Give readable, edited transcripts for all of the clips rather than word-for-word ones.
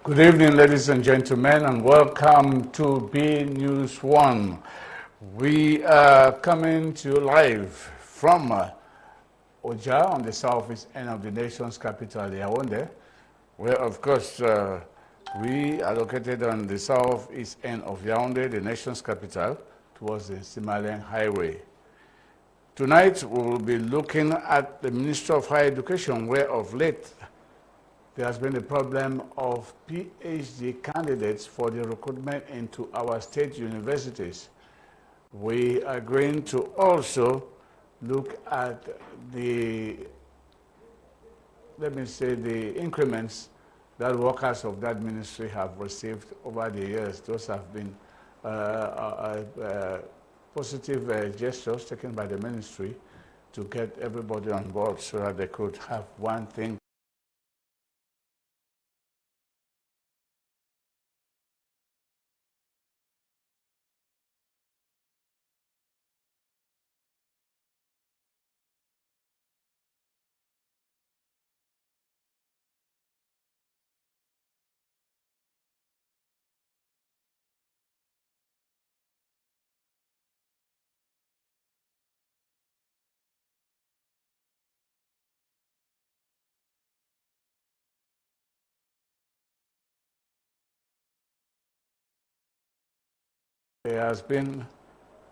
Good evening, ladies and gentlemen, and welcome to B News One. We are coming to you live from Oja on the southeast end of the nation's capital, Yaoundé, where, of course, we are located on the southeast end of Yaoundé, the nation's capital, towards the Simalen Highway. Tonight, we will be looking at the Ministry of Higher Education, where of late there has been a problem of PhD candidates for the recruitment into our state universities. We are going to also look at the, the increments that workers of that ministry have received over the years. Those have been positive gestures taken by the ministry to get everybody on board so that they could have one thing. There has been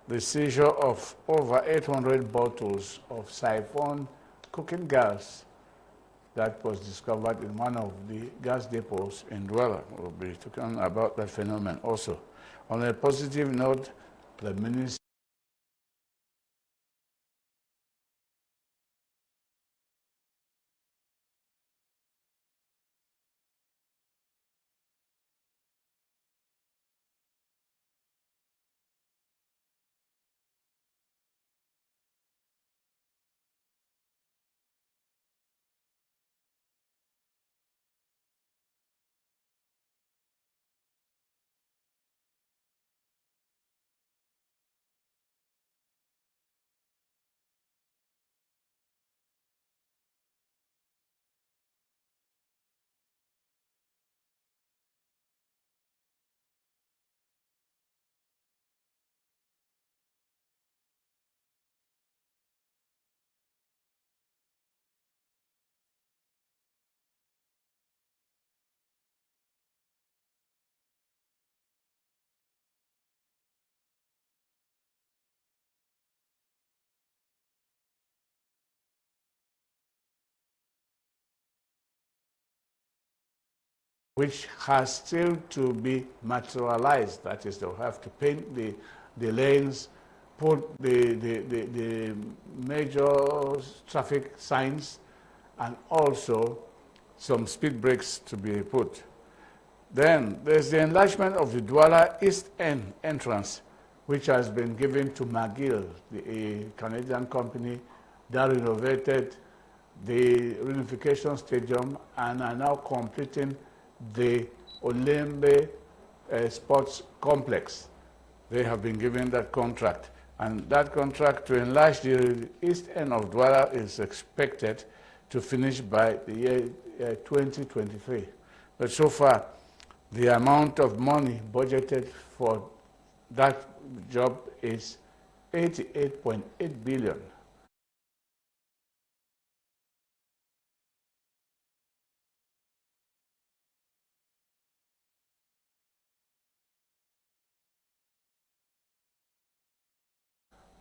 the seizure of over 800 bottles of siphon cooking gas that was discovered in one of the gas depots in Douala. We'll be talking about that phenomenon also. On a positive note, the ministry which has still to be materialized. That is, they'll have to paint the lanes, put the major traffic signs, and also some speed brakes to be put. Then there's the enlargement of the Douala East End entrance, which has been given to McGill, a Canadian company that renovated the reunification stadium and are now completing the Olembe Sports Complex. They have been given that contract. And that contract to enlarge the east end of Douala is expected to finish by the year 2023. But so far, the amount of money budgeted for that job is 88.8 billion.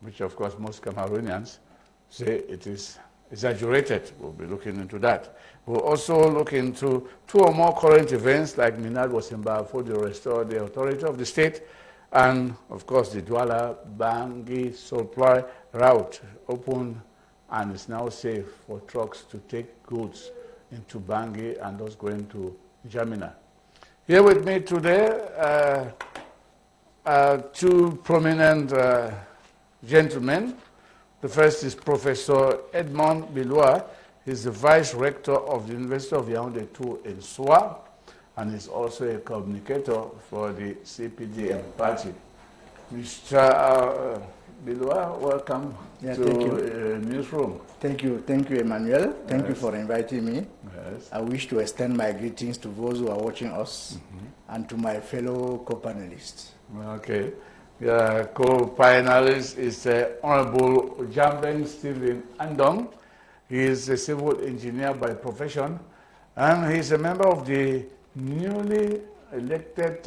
Which of course most Cameroonians say it is exaggerated. We'll be looking into that. We'll also look into two or more current events like Minad Wasimba for the restore the authority of the state, and of course the Douala Bangui supply route open and is now safe for trucks to take goods into Bangui and those going to Jamina. Here with me today two prominent gentlemen. The first is Professor Edmond Bilois. He's the Vice Rector of the University of Yaoundé II in Soa, and is also a communicator for the CPDM party. Mr. Bilwa, welcome to Newsroom. Thank you, Emmanuel. Thank you for inviting me. Yes. I wish to extend my greetings to those who are watching us and to my fellow co-panelists. Okay. The co-panelist is Honorable Jambeng Stephen Andong. He is a civil engineer by profession, and he's a member of the newly elected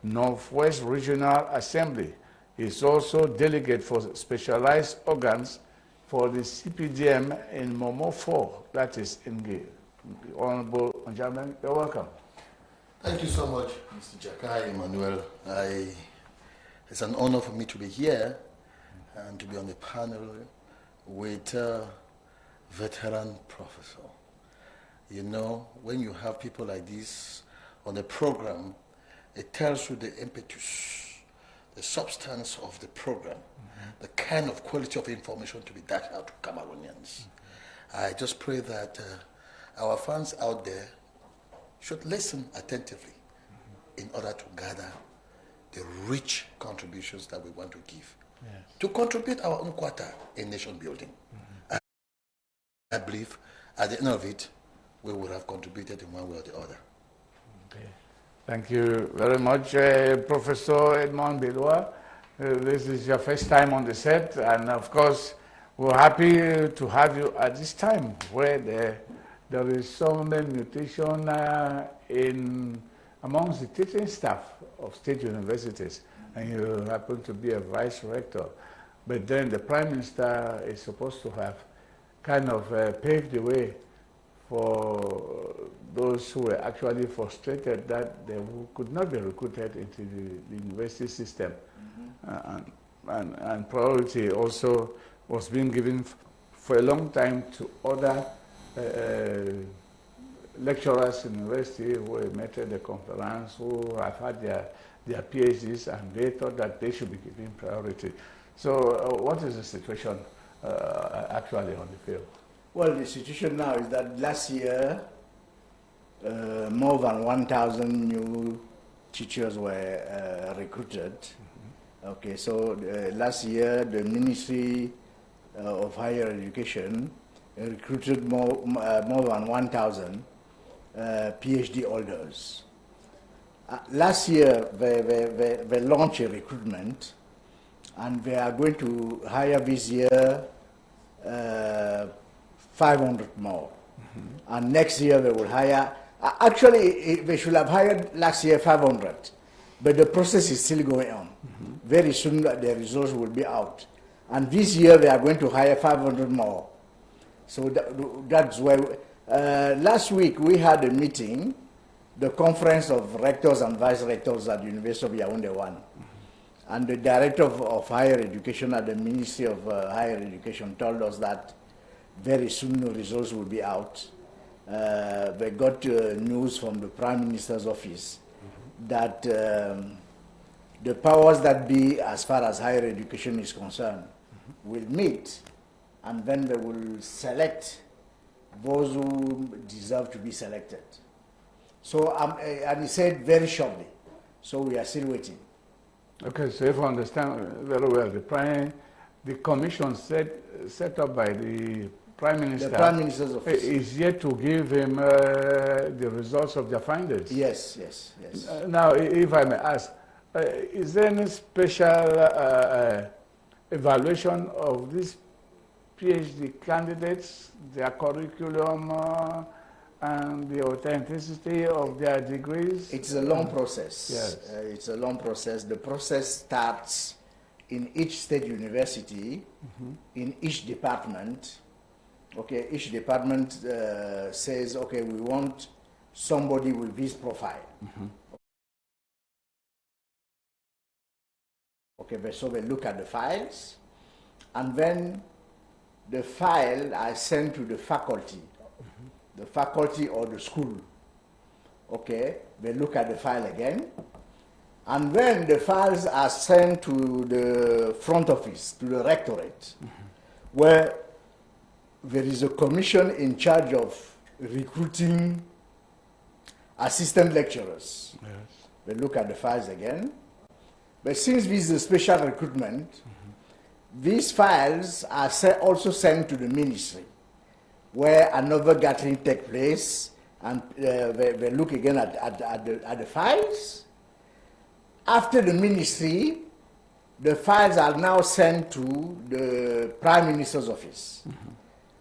Northwest Regional Assembly. He's also delegate for specialized organs for the CPDM in Momo 4, that is in the Honorable Jambeng. You're welcome. Thank you so much, Mr. Jakai Emmanuel. It's an honor for me to be here and to be on the panel with a veteran professor. You know, when you have people like this on the program, it tells you the impetus, the substance of the program, the kind of quality of information to be dashed out to Cameroonians. I just pray that our fans out there should listen attentively in order to gather the rich contributions that we want to give to contribute our own quota in nation building. I believe at the end of it, we would have contributed in one way or the other. Okay. Thank you very much, Professor Edmond Bilwa. This is your first time on the set, and of course, we're happy to have you at this time where there is some mutation amongst the teaching staff of state universities, and you happen to be a vice rector. But then the Prime Minister is supposed to have kind of paved the way for those who were actually frustrated that they could not be recruited into the university system. And priority also was being given for a long time to other lecturers in university who met at the conference, who have had their PhDs, and they thought that they should be given priority. So what is the situation actually on the field? Well, the situation now is that last year, more than 1,000 new teachers were recruited. Okay, so last year, the Ministry of Higher Education recruited more than 1,000 PhD holders. Last year, they launched a recruitment, and they are going to hire this year 500 more. And next year they will hire, actually they should have hired last year 500, but the process is still going on. Very soon the results will be out. And this year they are going to hire 500 more. So that's why, last week we had a meeting, the conference of rectors and vice rectors at the University of Yaoundé 1. And the director of higher education at the Ministry of Higher Education told us that very soon the results will be out. They got news from the Prime Minister's office that the powers that be as far as higher education is concerned will meet, and then they will select those who deserve to be selected. So, and he said very shortly, so we are still waiting. Okay, so if I understand very well, the commission set up by the Prime Minister, the Prime Minister's office, is yet to give him the results of their findings. Yes. Now, if I may ask, is there any special evaluation of these PhD candidates, their curriculum, and the authenticity of their degrees? It's a long process. Yes. It's a long process. The process starts in each state university, in each department. Okay, each department says, okay, we want somebody with this profile. Okay, so they look at the files, and then the file are sent to the faculty or the school. Okay, they look at the file again, and then the files are sent to the front office, to the rectorate, where there is a commission in charge of recruiting assistant lecturers. Yes. They look at the files again. But since this is a special recruitment, these files are also sent to the ministry, where another gathering takes place, and they look again at the files. After the ministry, the files are now sent to the Prime Minister's office,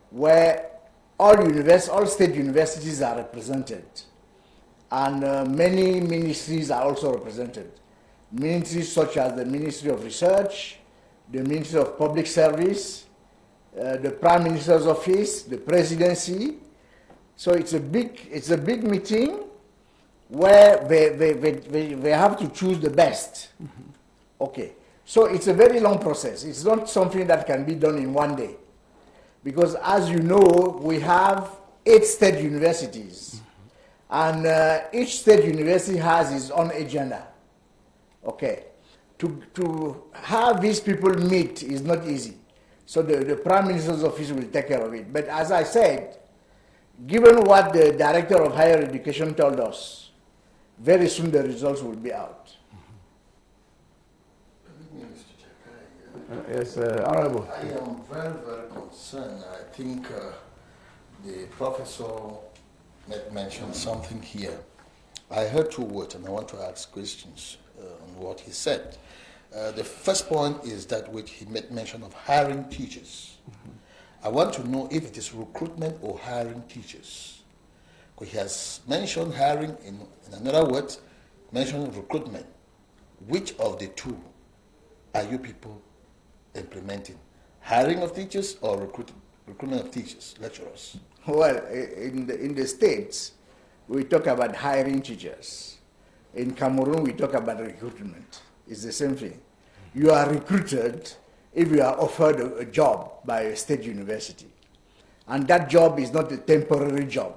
where all state universities are represented, and many ministries are also represented. Ministries such as the Ministry of Research, the Ministry of Public Service, the Prime Minister's office, the presidency. So it's a big meeting where they have to choose the best. Okay, so it's a very long process. It's not something that can be done in one day, because as you know, we have 8 state universities, and each state university has its own agenda. Okay, to have these people meet is not easy. So the Prime Minister's office will take care of it. But as I said, given what the Director of Higher Education told us, very soon the results will be out. Yes, Honorable. I am very, very concerned. I think the professor mentioned something here. I heard 2 words, and I want to ask questions on what he said. The first point is that which he made mention of hiring teachers. I want to know if it is recruitment or hiring teachers. Because he has mentioned hiring, in another word, mentioned recruitment. Which of the two are you people implementing? Hiring of teachers or recruitment of teachers, lecturers? Well, in the States, we talk about hiring teachers. In Cameroon, we talk about recruitment. It's the same thing. You are recruited if you are offered a job by a state university. And that job is not a temporary job.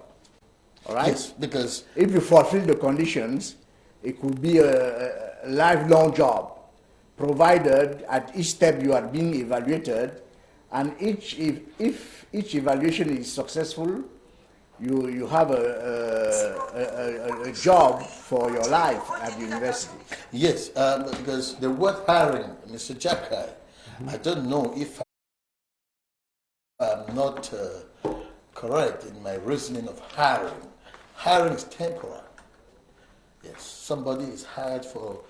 All right? Yes, because if you fulfill the conditions, it could be a lifelong job, provided at each step you are being evaluated, and if each evaluation is successful, you have a job for your life at the university. yes, because the word hiring, Mr. Jakai, I don't know if I'm not correct in my reasoning of hiring. Hiring is temporary. Yes, somebody is hired for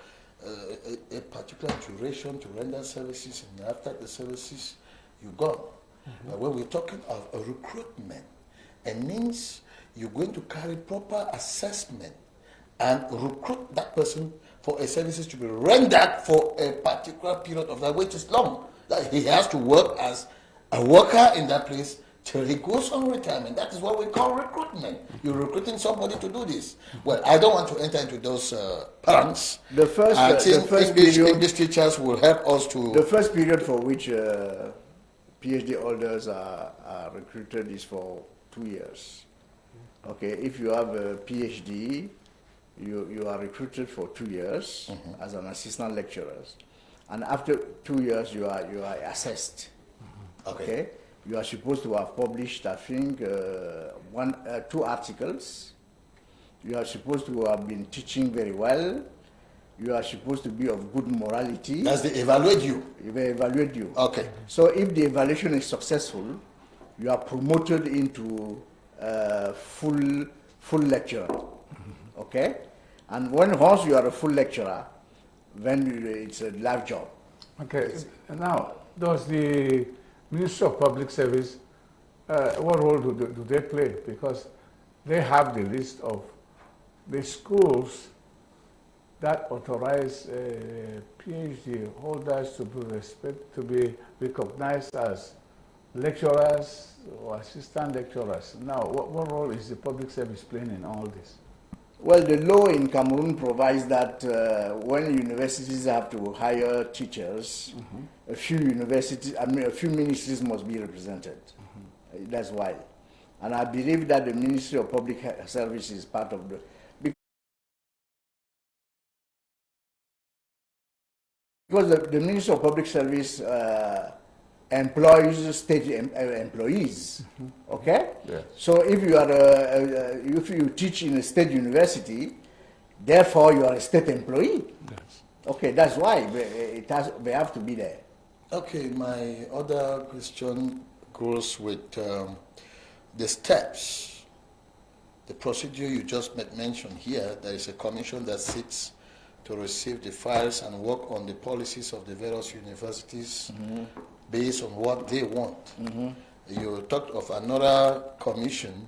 a particular duration to render services, and after the services, you're gone. But when we're talking of a recruitment, it means you're going to carry proper assessment and recruit that person for a services to be rendered for a particular period of time, which is long. That he has to work as a worker in that place till he goes on retirement. That is what we call recruitment. You're recruiting somebody to do this. Well, I don't want to enter into those plans. The first English teachers will help us to... The first period for which PhD holders are recruited is for 2 years. Okay, if you have a PhD, you are recruited for 2 years as an assistant lecturer, and after 2 years you are assessed. Okay, you are supposed to have published, I think, 2 articles. You are supposed to have been teaching very well. You are supposed to be of good morality. As they evaluate you? They evaluate you. Okay. So if the evaluation is successful, you are promoted into full lecturer. Okay? And once you are a full lecturer, then it's a life job. Okay. Now, does the Ministry of Public Service, what role do they play? Because they have the list of the schools that authorize PhD holders to be recognized as lecturers or assistant lecturers. Now, what role is the public service playing in all this? Well, the law in Cameroon provides that when universities have to hire teachers, a few ministries must be represented. That's why. And I believe that the Ministry of Public Service is part of the... Because the Ministry of Public Service employs state employees, okay? Yeah. So if you are if you teach in a state university, therefore you are a state employee. Yes. Okay, that's why they have to be there. Okay, my other question goes with the steps, the procedure you just mentioned here. There is a commission that sits to receive the files and work on the policies of the various universities based on what they want. You talked of another commission,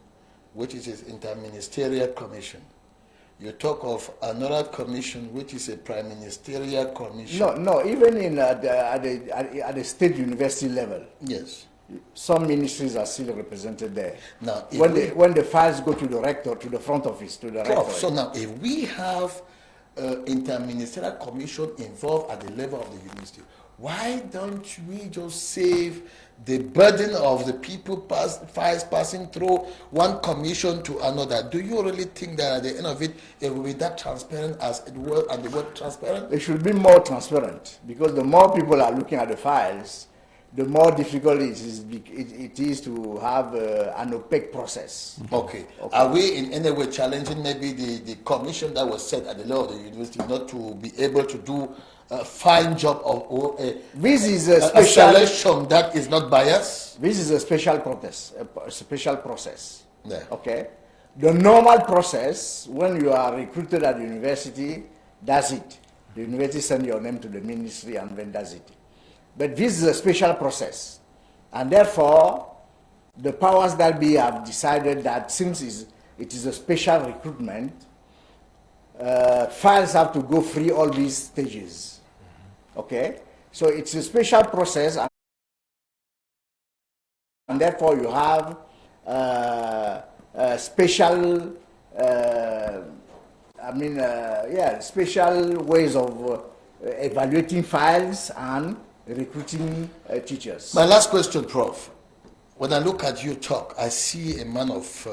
which is an interministerial commission. You talk of another commission, which is a prime ministerial commission. No, even in at the state university level. Yes. Some ministries are still represented there. Now, when the files go to the rector, to the front office, to the rector. So now, if we have interministerial commission involved at the level of the university, why don't we just save the burden of the people files passing through one commission to another? Do you really think that at the end of it, it will be that transparent as it was, and the word transparent? It should be more transparent, because the more people are looking at the files, the more difficult it is to have an opaque process. Okay. Are we in any way challenging maybe the commission that was set at the level of the university not to be able to do a fine job of this is a selection that is not biased? This is a special process. A special process. Yeah. Okay. The normal process, when you are recruited at the university, that's it. The university sends your name to the ministry and then does it. But this is a special process, and therefore, the powers that be have decided that since it is a special recruitment, files have to go through all these stages. Okay, so it's a special process, and therefore you have special, special ways of evaluating files and recruiting teachers. My last question, Prof. When I look at you talk, I see a man of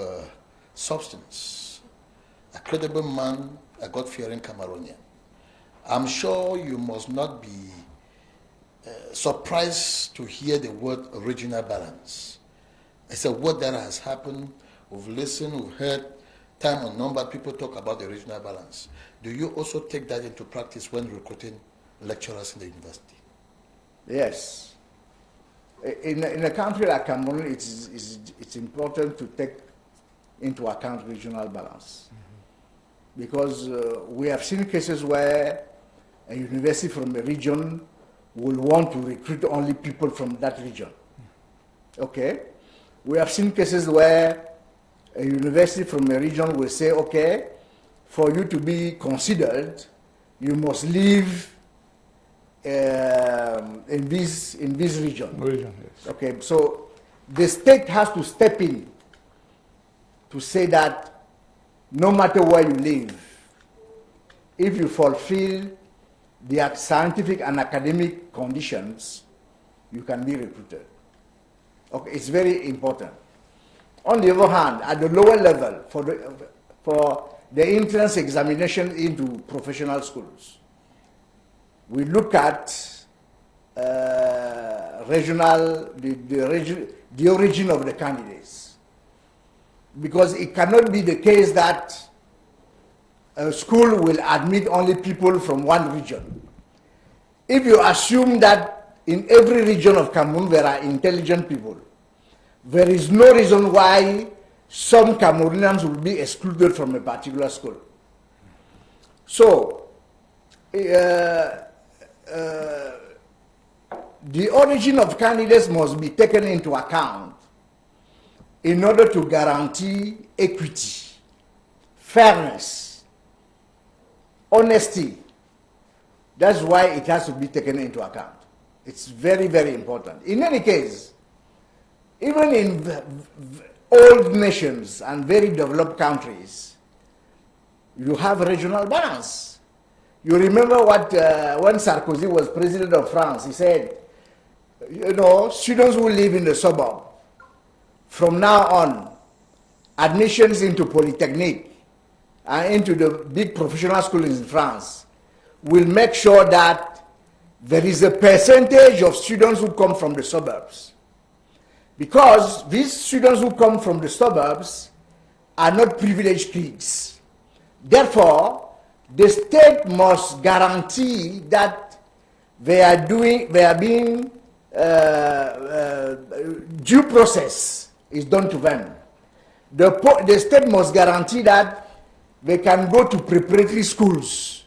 substance, a credible man, a God-fearing Cameroonian. I'm sure you must not be surprised to hear the word regional balance. It's a word that has happened. We've listened, we've heard time and number people talk about the regional balance. Do you also take that into practice when recruiting lecturers in the university? Yes. In a country like Cameroon, it's important to take into account regional balance. Because we have seen cases where a university from a region will want to recruit only people from that region. Okay? We have seen cases where a university from a region will say, okay, for you to be considered, you must live in this region. Yes. Okay, so the state has to step in to say that no matter where you live, if you fulfill the scientific and academic conditions, you can be recruited. Okay, it's very important. On the other hand, at the lower level, for the entrance examination into professional schools, we look at the origin of the candidates, because it cannot be the case that a school will admit only people from one region. If you assume that in every region of Cameroon there are intelligent people, there is no reason why some Cameroonians will be excluded from a particular school. So, the origin of candidates must be taken into account in order to guarantee equity, fairness, honesty. That's why it has to be taken into account. It's very, very important. In any case, even in old nations and very developed countries, you have regional balance. You remember what, when Sarkozy was president of France, he said, you know, students who live in the suburb, from now on, admissions into Polytechnique and into the big professional schools in France will make sure that there is a percentage of students who come from the suburbs. Because these students who come from the suburbs are not privileged kids. Therefore, the state must guarantee that they are being due process is done to them. The state must guarantee that they can go to preparatory schools,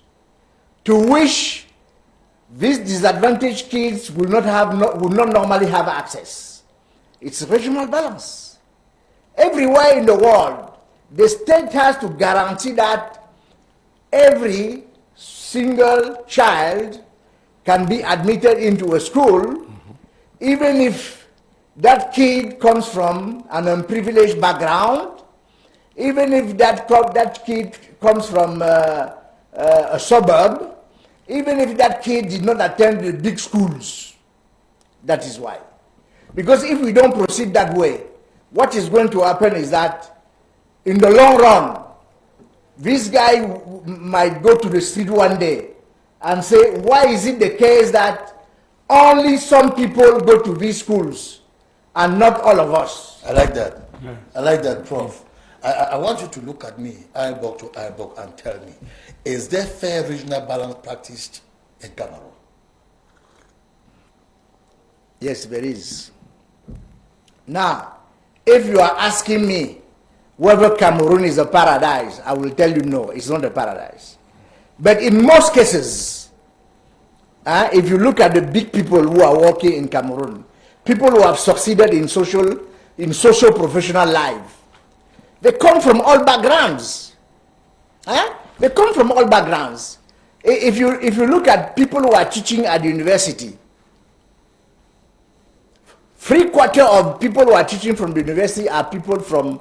to which these disadvantaged kids will not normally have access. It's regional balance. Everywhere in the world, the state has to guarantee that every single child can be admitted into a school, even if that kid comes from an unprivileged background, even if that kid comes from a suburb, even if that kid did not attend the big schools. That is why. Because if we don't proceed that way, what is going to happen is that in the long run, this guy might go to the street one day and say, why is it the case that only some people go to these schools and not all of us? I like that. Yeah. I like that, Prof. I want you to look at me, eyeball to eyeball, and tell me, is there fair regional balance practiced in Cameroon? Yes, there is. Now, if you are asking me whether Cameroon is a paradise, I will tell you no, it's not a paradise. But in most cases, if you look at the big people who are working in Cameroon, people who have succeeded in social professional life, they come from all backgrounds. They come from all backgrounds. If you look at people who are teaching at the university, 3/4 of people who are teaching from the university are people from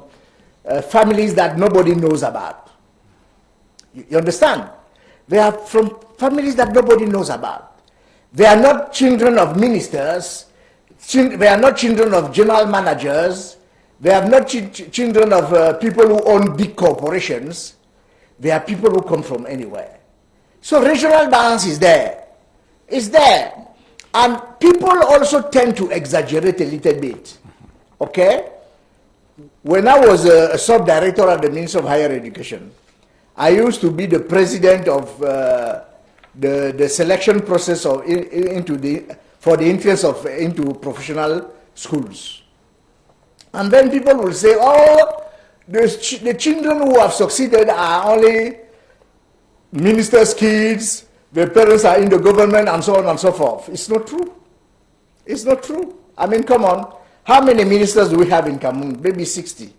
families that nobody knows about. You understand? They are from families that nobody knows about. They are not children of ministers. They are not children of general managers. They are not children of people who own big corporations. They are people who come from anywhere. So regional balance is there. It's there. And people also tend to exaggerate a little bit. Okay? When I was a sub-director at the Ministry of Higher Education, I used to be the president of the selection process for the entrance into professional schools. And then people will say, oh, the children who have succeeded are only ministers' kids, their parents are in the government, and so on and so forth. It's not true. It's not true. I mean, come on. How many ministers do we have in Cameroon? Maybe 60.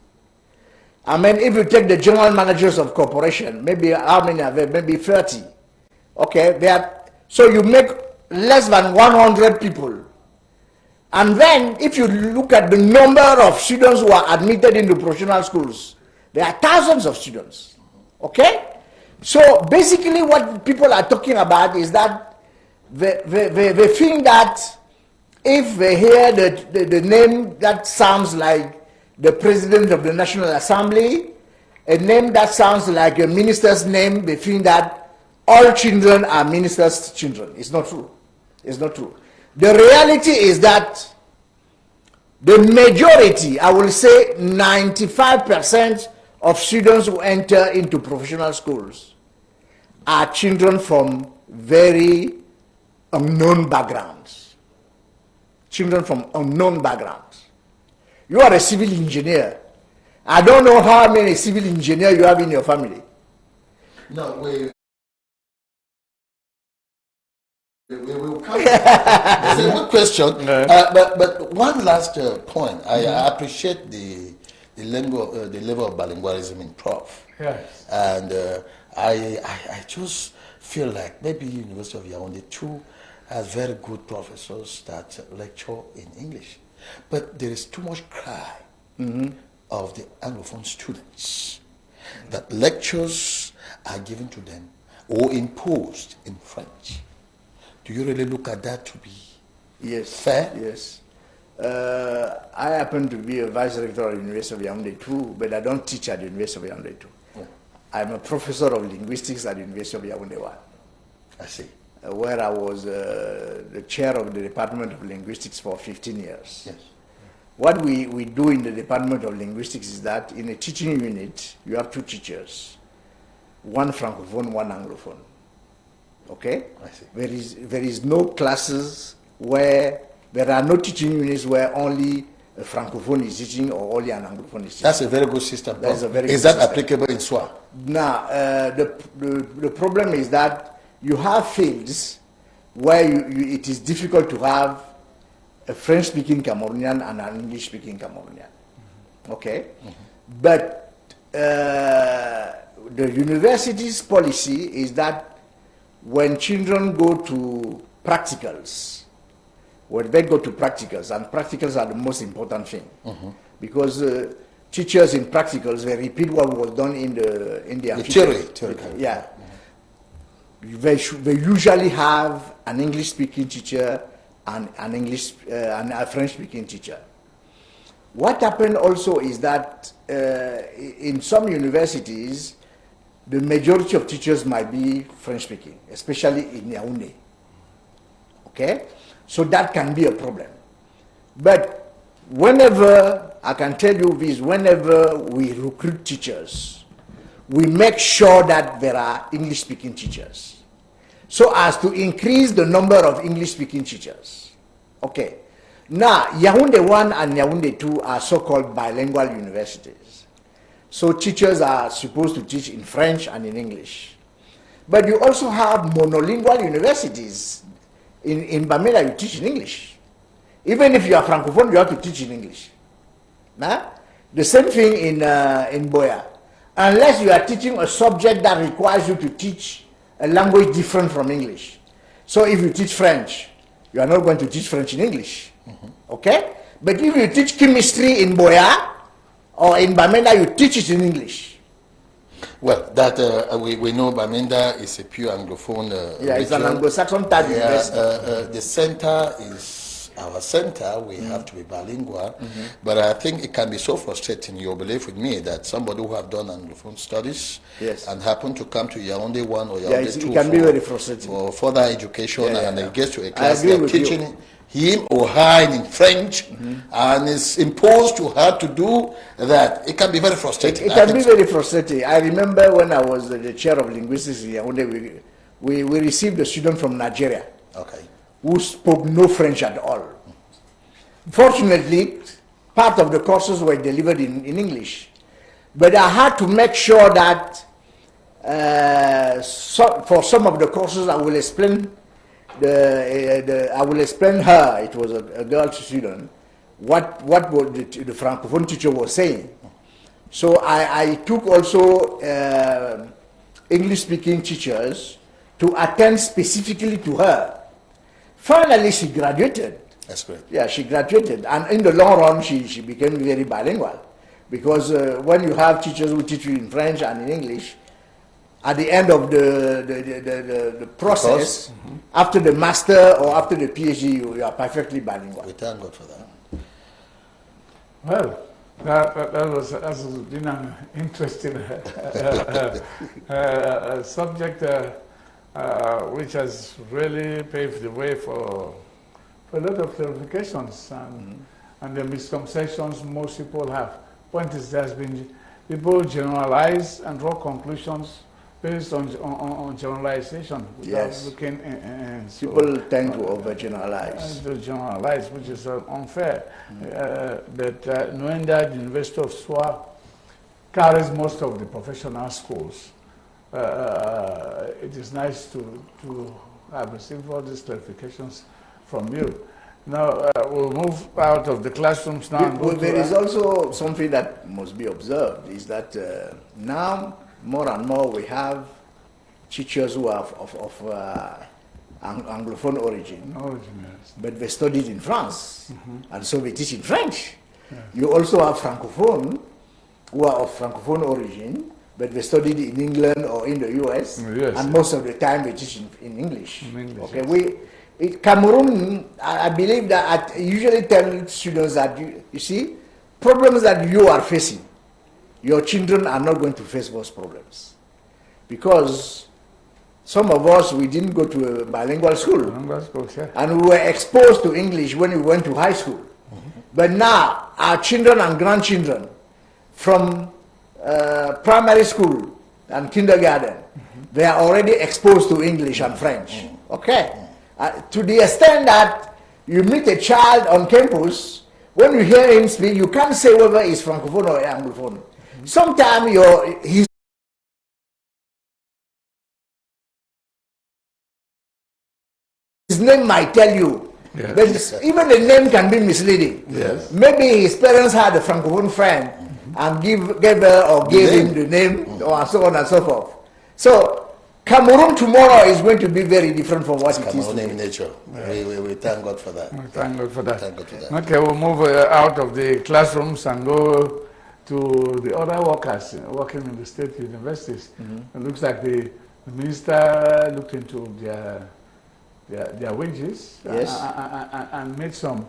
I mean, if you take the general managers of corporation, maybe how many are there? Maybe 30. Okay, so you make less than 100 people. And then, if you look at the number of students who are admitted into professional schools, there are thousands of students. Okay? So, basically what people are talking about is that they think that if they hear the name that sounds like the President of the National Assembly, a name that sounds like a minister's name, they think that all children are ministers' children. It's not true. It's not true. The reality is that the majority, I will say 95% of students who enter into professional schools are children from very unknown backgrounds. Children from unknown backgrounds. You are a civil engineer. I don't know how many civil engineers you have in your family. No, we will come. It's a good question. But one last point. I appreciate the level of bilingualism in Prof. Yes. And I just feel like maybe University of Yaoundé too has very good professors that lecture in English. But there is too much cry of the Anglophone students that lectures are given to them or imposed in French. Do you really look at that to be fair? Yes. I happen to be a vice rector at the University of Yaoundé too, but I don't teach at the University of Yaoundé too. Yeah. I'm a professor of linguistics at the University of Yaoundé 1. I see. Where I was the chair of the Department of Linguistics for 15 years. Yes. What we do in the Department of Linguistics is that in a teaching unit, you have two teachers, one Francophone, one Anglophone. Okay? I see. There is no classes where, there are no teaching units where only a Francophone is teaching or only an Anglophone is teaching. That's a very good system. That's a very is good that system. applicable in SWA? Now, the problem is that you have fields where it is difficult to have a French-speaking Cameroonian and an English-speaking Cameroonian. Okay? But the university's policy is that when children go to practicals, when they go to practicals, and practicals are the most important thing, because teachers in practicals, they repeat what was done in the theory. Yeah. They usually have an English-speaking teacher and and a French-speaking teacher. What happened also is that in some universities, the majority of teachers might be French-speaking, especially in Yaoundé. Okay? So that can be a problem. But whenever, I can tell you this, whenever we recruit teachers, we make sure that there are English-speaking teachers, so as to increase the number of English-speaking teachers. Okay. Now, Yaoundé 1 and Yaoundé 2 are so-called bilingual universities. So teachers are supposed to teach in French and in English. But you also have monolingual universities. In Bamenda, you teach in English. Even if you are Francophone, you have to teach in English. Nah? The same thing in Boya. Unless you are teaching a subject that requires you to teach a language different from English. So if you teach French, you are not going to teach French in English. Okay? But if you teach chemistry in Boya or in Bamenda, you teach it in English. Well, that we know Bamenda is a pure Anglophone yeah, it's an Anglo-Saxon type university. The center is our center. We have to be bilingual. But I think it can be so frustrating, you'll believe with me, that somebody who have done Anglophone studies and happen to come to Yaoundé 1 or Yaoundé 2 it can be very frustrating. for further education, and it gets to a class they're teaching him or her in French, and it's imposed to her to do that. It can be very frustrating. It can be very frustrating. I remember when I was the chair of linguistics in Yaoundé, we received a student from Nigeria who spoke no French at all. Fortunately, part of the courses were delivered in English. But I had to make sure that for some of the courses I will explain I will explain her, it was a girl student, what the Francophone teacher was saying. So I took also English-speaking teachers to attend specifically to her. Finally, she graduated. That's great. Yeah, she graduated. And in the long run, she became very bilingual. Because when you have teachers who teach you in French and in English, at the end of the process, after the master or after the PhD, you are perfectly bilingual. We thank God for that. Well, that was been an interesting subject which has really paved the way for a lot of clarifications and the misconceptions most people have. Point is, there's been people generalize and draw conclusions based on generalization without looking people tend to overgeneralize. To generalize, which is unfair. But knowing that the University of SWA carries most of the professional schools, it is nice to have received all these clarifications from you. Now, we'll move out of the classrooms now. There is also something that must be observed, is that now, more and more, we have teachers who are of Anglophone origin, but they studied in France, and so they teach in French. You also have Francophone who are of Francophone origin, but they studied in England or in the US, and most of the time they teach in English. Cameroon, I believe that I usually tell students that, you see, problems that you are facing, your children are not going to face those problems. Because some of us, we didn't go to a bilingual school. And we were exposed to English when we went to high school. But now, our children and grandchildren from primary school and kindergarten, they are already exposed to English and French. Okay? To the extent that you meet a child on campus, when you hear him speak, you can't say whether he's Francophone or Anglophone. Sometimes his name might tell you, but even the name can be misleading. Yes. Maybe his parents had a Francophone friend and gave her or gave him the name, or so on and so forth. So Cameroon tomorrow is going to be very different from what it is today. In nature. We thank God for that. Thank God for that. Thank God for that. Okay, we'll move out of the classrooms and go to the other workers working in the state universities. It looks like the minister looked into their wages, yes, and made some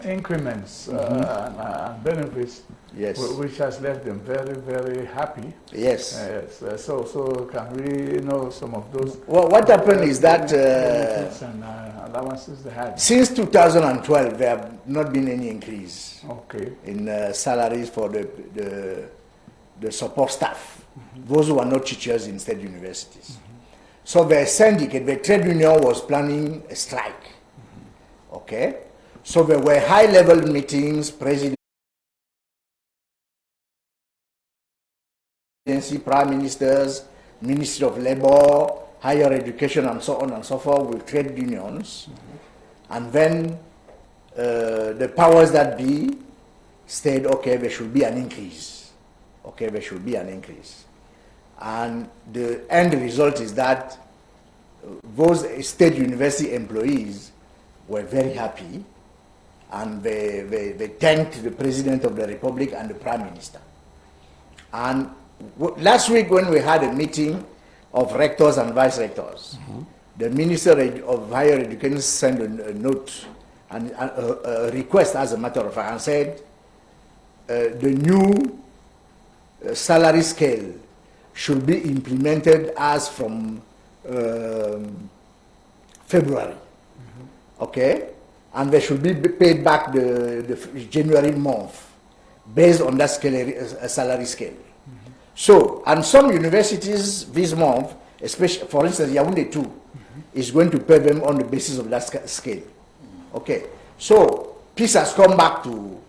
increments and benefits, yes, which has left them very, very happy. Yes. So can we know some of those? Well, what happened is that benefits and allowances they had? Since 2012, there have not been any increase in salaries for the support staff, those who are not teachers in state universities. So the syndicate, the trade union was planning a strike. Okay? So there were high-level meetings, presidency, prime ministers, Ministry of Labor, higher education, and so on and so forth with trade unions. And then the powers that be said, okay, there should be an increase. Okay, there should be an increase. And the end result is that those state university employees were very happy, and they thanked the President of the Republic and the Prime Minister. And last week when we had a meeting of rectors and vice-rectors, the Minister of Higher Education sent a note and a request, as a matter of fact, and said the new salary scale should be implemented as from February, okay? And they should be paid back the January month based on that scale, salary scale. So, and some universities this month, especially, for instance, Yaoundé 2, is going to pay them on the basis of that scale. Okay, so peace has come back to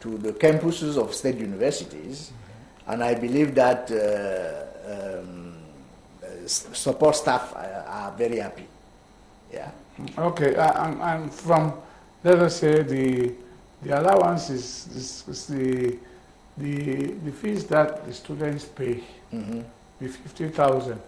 the campuses of state universities, and I believe that support staff are very happy. Yeah. Okay, and from, let us say, the allowance is the fees that the students pay, the 50,000.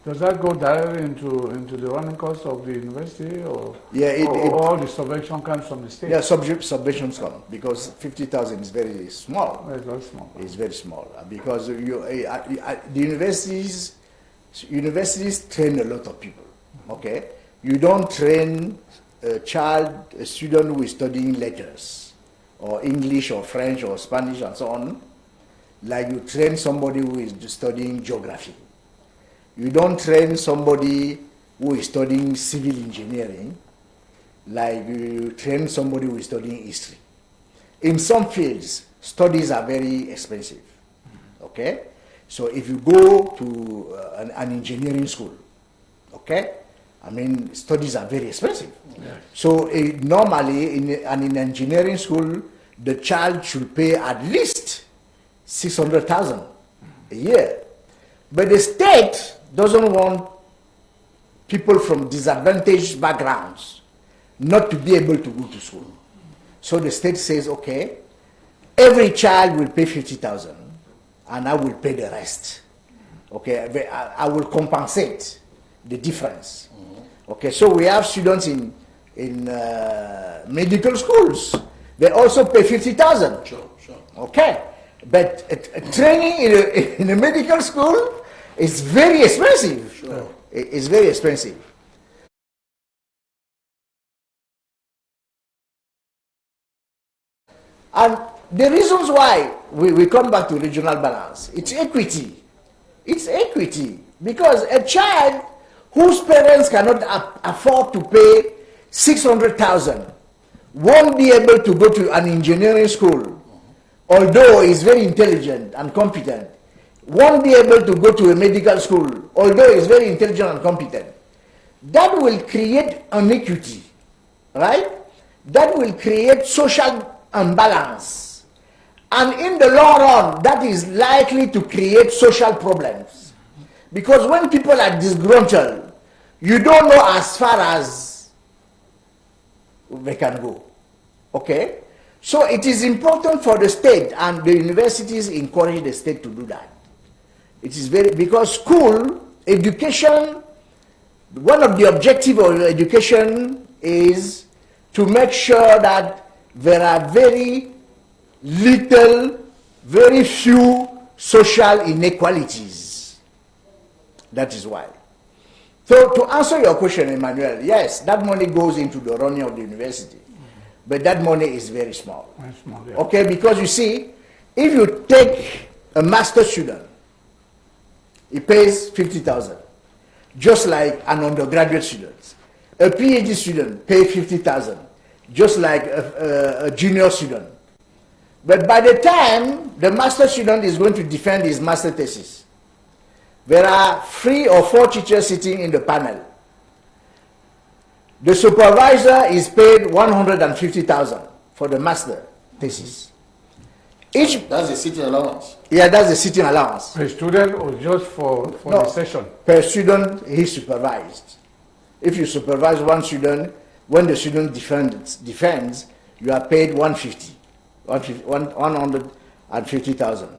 Does that go directly into the running costs of the university, or or the subvention comes from the state? Yeah, subventions come, because 50,000 is very small. It's very small. It's very small because the universities train a lot of people. Okay, you don't train a student who is studying letters or English or French or Spanish and so on, like you train somebody who is studying geography. You don't train somebody who is studying civil engineering like you train somebody who is studying history. In some fields, studies are very expensive. Okay? So if you go to an engineering school, okay? I mean, studies are very expensive. Yeah. So normally in an engineering school, the child should pay at least 600,000 a year. But the state doesn't want people from disadvantaged backgrounds not to be able to go to school. So the state says, okay, every child will pay 50,000 and I will pay the rest. Okay, I will compensate the difference. Okay, so we have students in medical schools. They also pay 50,000. Sure. Okay, but training in a medical school is very expensive. Sure. It's very expensive. And the reasons why we come back to regional balance, it's equity. It's equity. Because a child whose parents cannot afford to pay 600,000 won't be able to go to an engineering school, although he's very intelligent and competent. won't be able to go to a medical school, although he's very intelligent and competent. That will create inequity, right? That will create social imbalance. And in the long run, that is likely to create social problems. Because when people are disgruntled, you don't know as far as they can go. Okay? So it is important for the state, and the universities encourage the state to do that. It is because school, education, one of the objectives of education is to make sure that there are very few social inequalities. That is why. So to answer your question, Emmanuel, yes, that money goes into the running of the university. But that money is very small. Very small, yeah. Okay, because you see, if you take a master student, he pays 50,000, just like an undergraduate student. A PhD student pays 50,000, just like a junior student. But by the time the master student is going to defend his master thesis, there are 3 or 4 teachers sitting in the panel. The supervisor is paid 150,000 for the master thesis. That's the sitting allowance. Yeah, that's the sitting allowance. Per student or just for the session? Per student, he supervised. If you supervise one student, when the student defends, you are paid 150,000.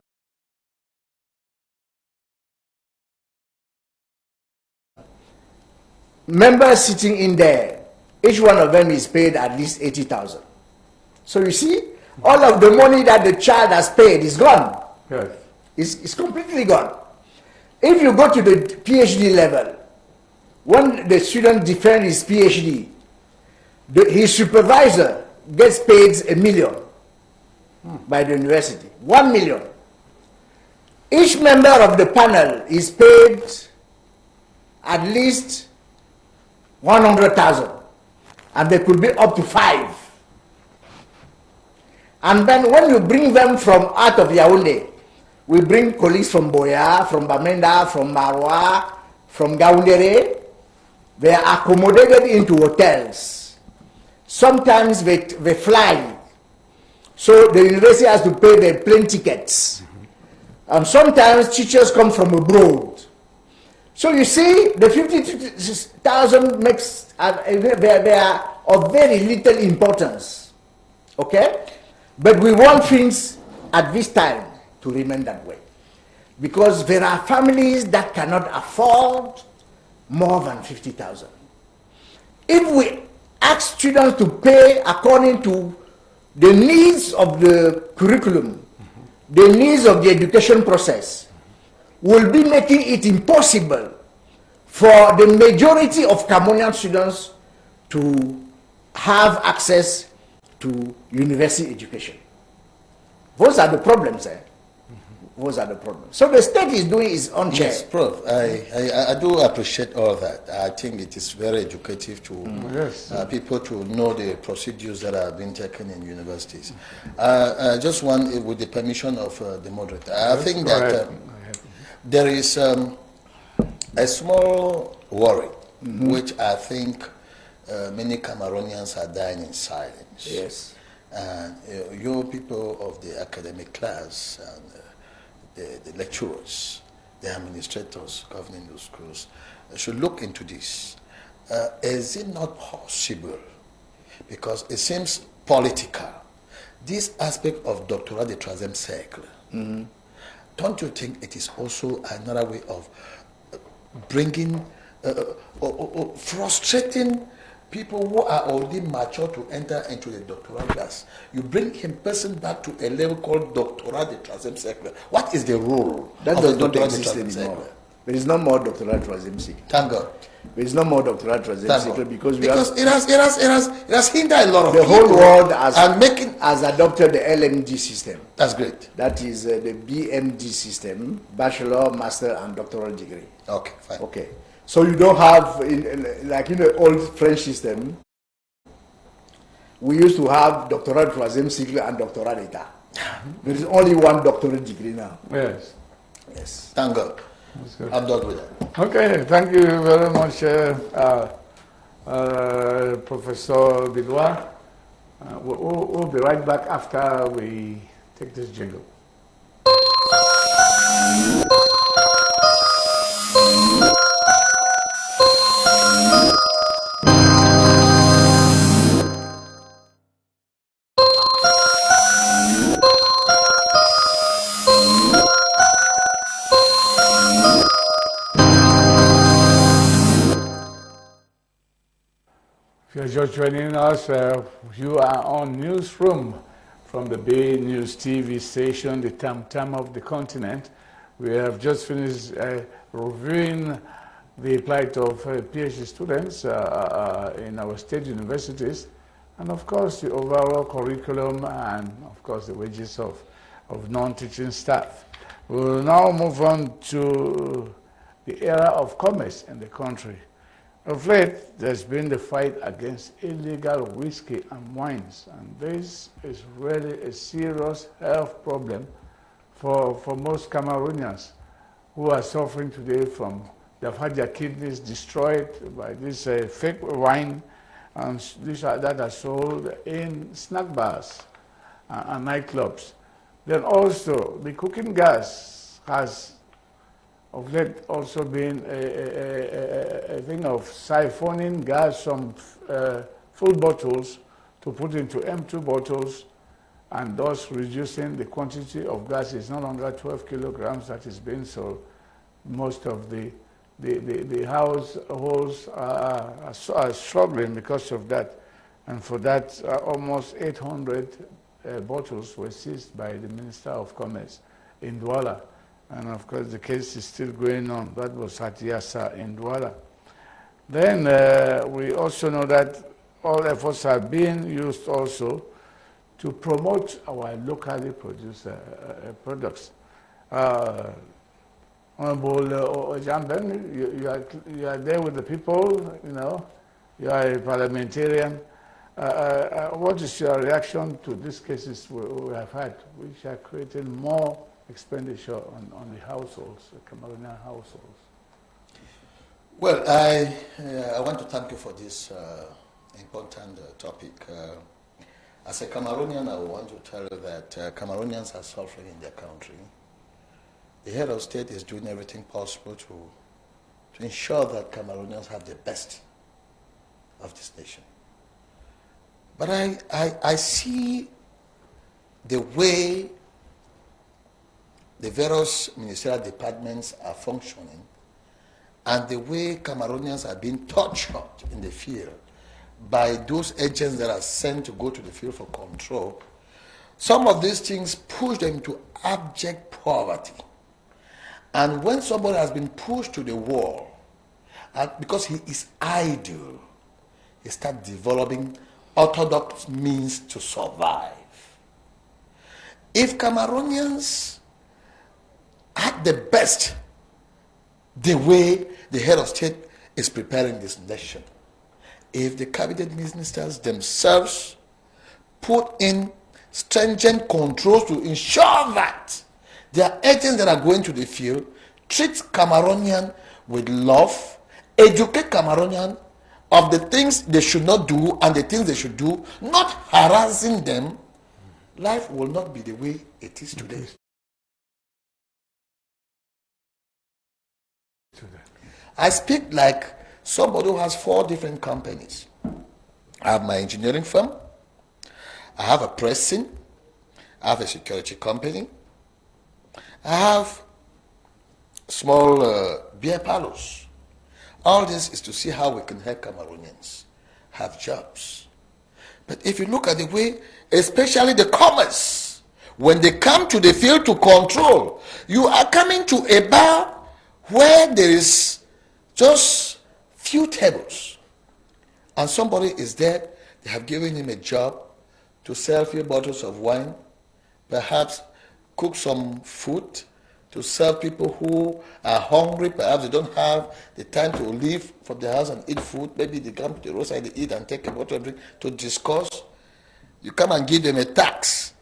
Members sitting in there, each one of them is paid at least 80,000. So you see, all of the money that the child has paid is gone. Yes. It's completely gone. If you go to the PhD level, when the student defends his PhD, his supervisor gets paid $1 million by the university. 1 million. Each member of the panel is paid at least 100,000, and there could be up to 5. And then when you bring them from out of Yaoundé, we bring colleagues from Boya, from Bamenda, from Marwa, from Gaoundéré. They are accommodated into hotels. Sometimes they fly. So the university has to pay their plane tickets. And sometimes teachers come from abroad. So you see, the 50,000 makes, they are of very little importance. Okay? But we want things at this time to remain that way. Because there are families that cannot afford more than 50,000. If we ask students to pay according to the needs of the curriculum, the needs of the education process, will be making it impossible for the majority of Cameroonian students to have access to university education. Those are the problems. Those are the problems. So the state is doing its own share. Yes, Prof. I do appreciate all that. I think it is very educative to people to know the procedures that are being taken in universities. Just one, with the permission of the moderator, I think that there is a small worry, which I think many Cameroonians are dying in silence. Yes. And you people of the academic class and the lecturers, the administrators governing those schools should look into this. Is it not possible, because it seems political, this aspect of doctorat de troisième cycle, don't you think it is also another way of bringing, frustrating people who are already mature to enter into the doctoral class? You bring him person back to a level called doctorat de troisième cycle. What is the role that of does the not doctorat de exist troisième anymore. cycle? There is no more doctorat troisième cycle. Thank God. There is no more doctorat troisième cycle because it has hindered a lot of the people. whole world has adopted the LMD system. That's great. That is the BMD system, bachelor, master, and doctoral degree. Okay, fine. Okay. So you don't have, like in the old French system, we used to have doctorat troisième cycle and doctorat d'état. There is only one doctorate degree now. Yes. Yes. Thank God. That's good. I'm done with that. Okay, thank you very much, Professor Bidois. We'll be right back after we take this jingle. If you're just joining us, you are on Newsroom from the Bay News TV station, the Tam of the continent. We have just finished reviewing the plight of PhD students in our state universities, and of course the overall curriculum, and of course the wages of non-teaching staff. We will now move on to the era of commerce in the country. Of late, there's been the fight against illegal whiskey and wines, and this is really a serious health problem for most Cameroonians who are suffering today from, they've had their kidneys destroyed by this fake wine and that are sold in snack bars and nightclubs. Then also, the cooking gas has of late also been a thing of siphoning gas from full bottles to put into empty bottles, and thus reducing the quantity of gas. Is no longer 12 kilograms that is being sold. Most of the households are struggling because of that, and for that almost 800 bottles were seized by the Minister of Commerce in Douala. And of course, the case is still going on. That was at Yassa in Douala. Then we also know that all efforts are being used also to promote our locally produced products. Honorable Ojamben, you are there with the people, you know, you are a parliamentarian. What is your reaction to these cases we have had, which are creating more expenditure on the households, the Cameroonian households? Well, I want to thank you for this important topic. As a Cameroonian, I want to tell you that Cameroonians are suffering in their country. The head of state is doing everything possible to ensure that Cameroonians have the best of this nation. But I see the way the various ministerial departments are functioning and the way Cameroonians are being tortured in the field by those agents that are sent to go to the field for control. Some of these things push them to abject poverty. And when somebody has been pushed to the wall, because he is idle, he starts developing orthodox means to survive. If Cameroonians at the best the way the head of state is preparing this nation, if the cabinet ministers themselves put in stringent controls to ensure that their agents that are going to the field treat Cameroonian with love, educate Cameroonian of the things they should not do and the things they should do, not harassing them, life will not be the way it is today. I speak like somebody who has 4 different companies. I have my engineering firm, I have a pressing, I have a security company, I have small beer parlors. All this is to see how we can help Cameroonians have jobs. But if you look at the way, especially the commerce, when they come to the field to control, you are coming to a bar where there is just few tables and somebody is there, they have given him a job to sell few bottles of wine, perhaps cook some food to serve people who are hungry, perhaps they don't have the time to leave from the house and eat food, maybe they come to the roadside, they eat and take a bottle of drink to discuss. You come and give them a tax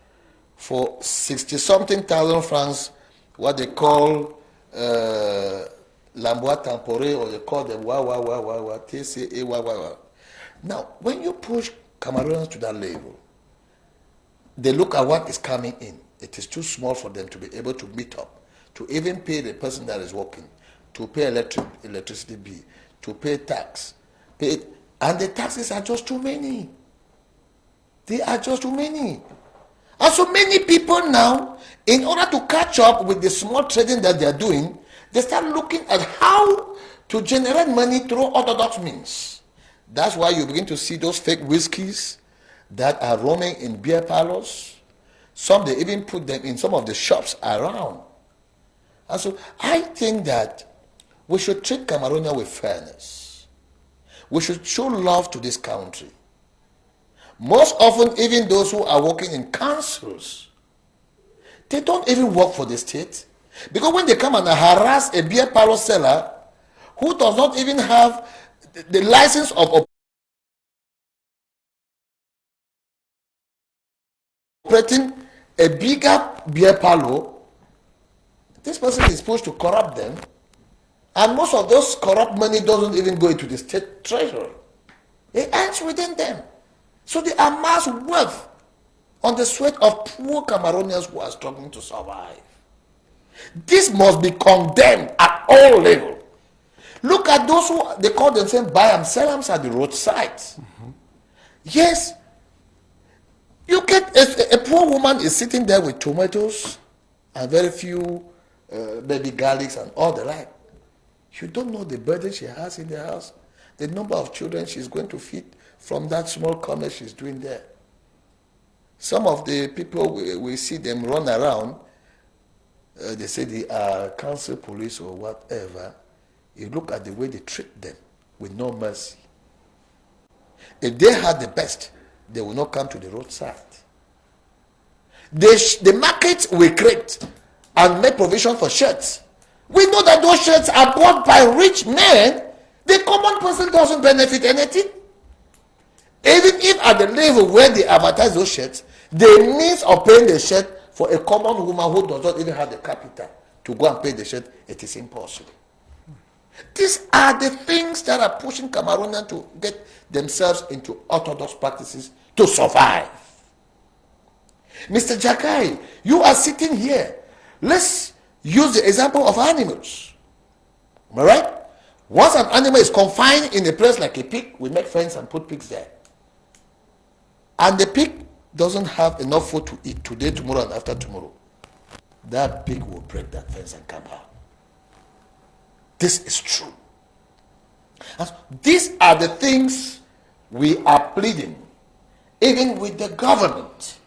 for 60-something thousand francs what they call l'emploi temporaire, or they call them TCA. Now, when you push Cameroonians to that level, they look at what is coming in. It is too small for them to be able to meet up, to even pay the person that is working, to pay electricity bill, to pay tax, and the taxes are just too many. They are just too many. And so many people now, in order to catch up with the small trading that they are doing, they start looking at how to generate money through orthodox means. That's why you begin to see those fake whiskies that are roaming in beer parlors. Some, they even put them in some of the shops around. And so I think that we should treat Cameroonians with fairness. We should show love to this country. Most often, even those who are working in councils, they don't even work for the state. Because when they come and harass a beer parlor seller who does not even have the license of operating a bigger beer parlor, this person is supposed to corrupt them, and most of those corrupt money doesn't even go into the state treasury. It ends within them. So they amass wealth on the sweat of poor Cameroonians who are struggling to survive. This must be condemned at all levels. Look at those who, they call themselves buy-and-sellers at the roadside. Yes, you get a poor woman is sitting there with tomatoes and very few baby garlics and all the like. You don't know the burden she has in the house, the number of children she's going to feed from that small Kmer she's doing there. Some of the people, we see them run around, they say they are council police or whatever. You look at the way they treat them with no mercy. If they had the best, they will not come to the roadside. The market will create and make provision for shirts. We know that those shirts are bought by rich men. The common person doesn't benefit anything. Even if at the level where they advertise those shirts, the means of paying the shirt for a common woman who does not even have the capital to go and pay the shirt, it is impossible. These are the things that are pushing Cameroonians to get themselves into orthodox practices to survive. Mr. Jakai, you are sitting here. Let's use the example of animals. Am I right? Once an animal is confined in a place like a pig, we make fence and put pigs there. And the pig doesn't have enough food to eat today, tomorrow, and after tomorrow. That pig will break that fence and come out. This is true. And these are the things we are pleading, even with the government,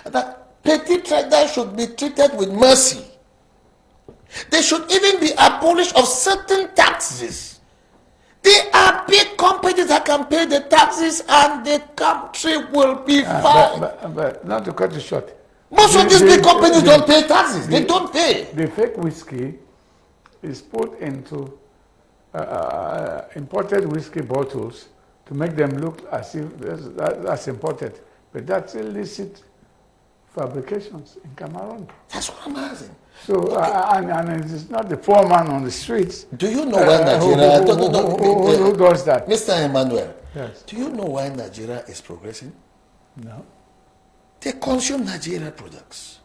that petty traders should be treated with mercy. They should even be abolished of certain taxes. There are big companies that can pay the taxes and the country will be fine. But not to cut you short. Most of these big companies don't pay taxes. They don't pay. The fake whiskey is put into imported whiskey bottles to make them look as if that's imported. But that's illicit fabrications in Cameroon. That's what I'm asking. So, and it's not the poor man on the streets. Do you know why Nigeria... Who does that? Mr. Emmanuel, yes. Do you know why Nigeria is progressing? No. They consume Nigeria products.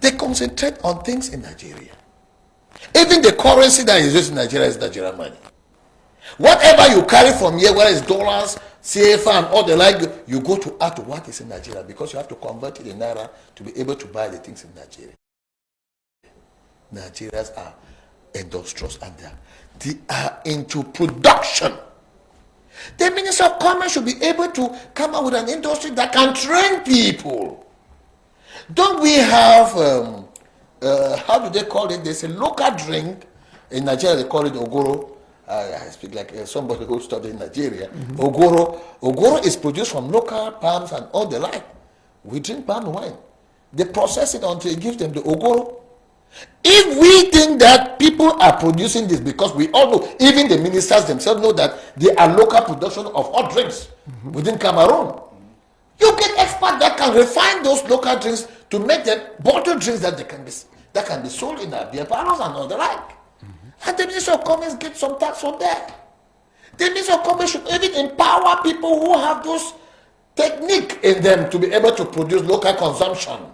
They concentrate on things in Nigeria. Even the currency that is used in Nigeria is Nigerian money. Whatever you carry from here, whether it's dollars, Cfa, and all the like, you go to add to what is in Nigeria because you have to convert it in Naira to be able to buy the things in Nigeria. Nigerians are industrious and they are into production. The Minister of Commerce should be able to come up with an industry that can train people. Don't we have, how do they call it? There's a local drink in Nigeria, they call it Ogoro. I speak like somebody who studied in Nigeria. Mm-hmm. Ogoro is produced from local palms and all the like. We drink palm wine. They process it until it gives them the Ogoro. If we think that people are producing this, because we all know, even the ministers themselves know that they are local production of hot drinks within Cameroon. You get experts that can refine those local drinks to make them bottled drinks that they can be that can be sold in our beer parlors and all the like. And the Ministry of Commerce gets some tax from there. The Ministry of Commerce should even empower people who have those technique in them to be able to produce local consumption.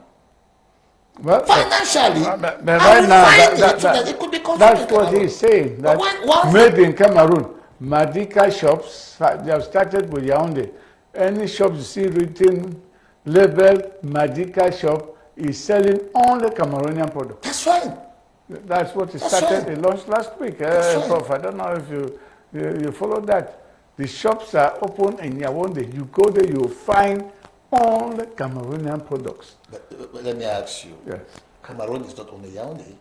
Well, financially, but right now, that it could be that's what he's saying. That made in Cameroon, Madika shops, they have started with Yaoundé. Any shop you see written, labeled Madika shop, is selling only Cameroonian products. That's right. That's what it started. It launched last week. Prof, I don't know if you follow that. The shops are open in Yaoundé. You go there, you find only Cameroonian products. But let me ask you. Yes. Cameroon is not only Yaoundé.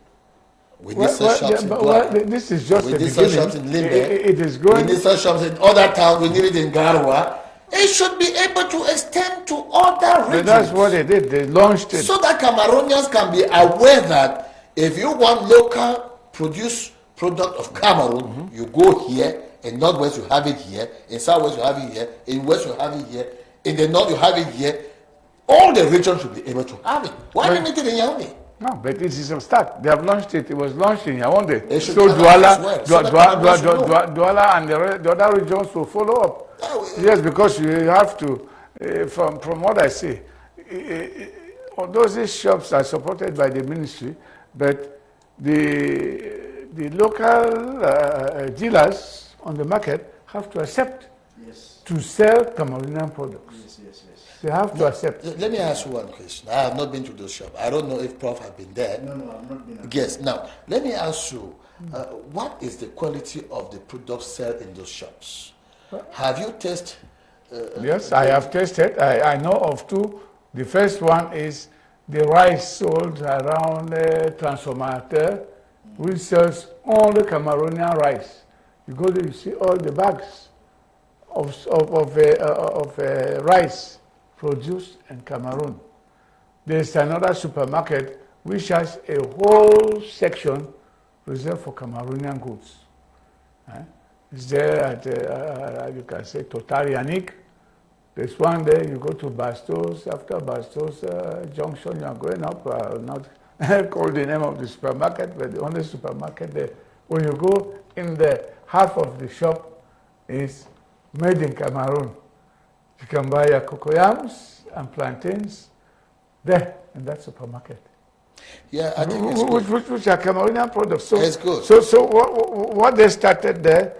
We need such shops in Douala. This is just we the need beginning. such shops in Limbe. It is growing. We need such shops in other towns. We need it in Garoua. It should be able to extend to other regions. But that's what they did. They launched it. So that Cameroonians can be aware that if you want local produce product of Cameroon, you go here. In Northwest you have it here. In Southwest you have it here. In West you have it here. In the North you have it here. All the regions should be able to have it. Why do you make it in Yaoundé? No, but this is a start. They have launched it. It was launched in Yaoundé. So Douala and the other regions will follow up. Yes, because you have to, from what I see, although these shops are supported by the ministry, but the local dealers on the market have to accept to sell Cameroonian products. They have to accept. Let me ask you one question. I have not been to those shops. I don't know if Prof have been there. No, I've not been. Yes. Now, let me ask you, what is the quality of the products sold in those shops? Have you tested? Yes, I have tasted. I know of two. The first one is the rice sold around Transformateur, which sells only Cameroonian rice. You go there, you see all the bags of rice produced in Cameroon. There's another supermarket which has a whole section reserved for Cameroonian goods. It's there at, you can say, Total Yannick. There's one there, you go to Bastos. After Bastos Junction, you are going up. I will not call the name of the supermarket, but the only supermarket there. When you go in the half of the shop is made in Cameroon. You can buy your cocoyams and plantains there in that supermarket. Yeah, I think it's good. Which are Cameroonian products. So, it's good. So what they started there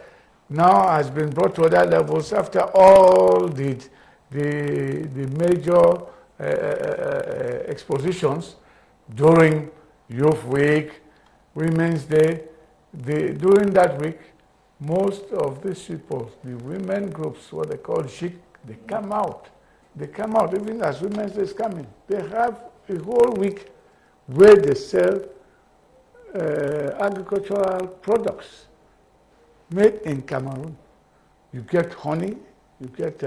now has been brought to other levels after all the major expositions during Youth Week, Women's Day. During that week, most of these people, the women groups, what they call chic, they come out. They come out, even as Women's Day is coming. They have a whole week where they sell agricultural products made in Cameroon. You get honey, you get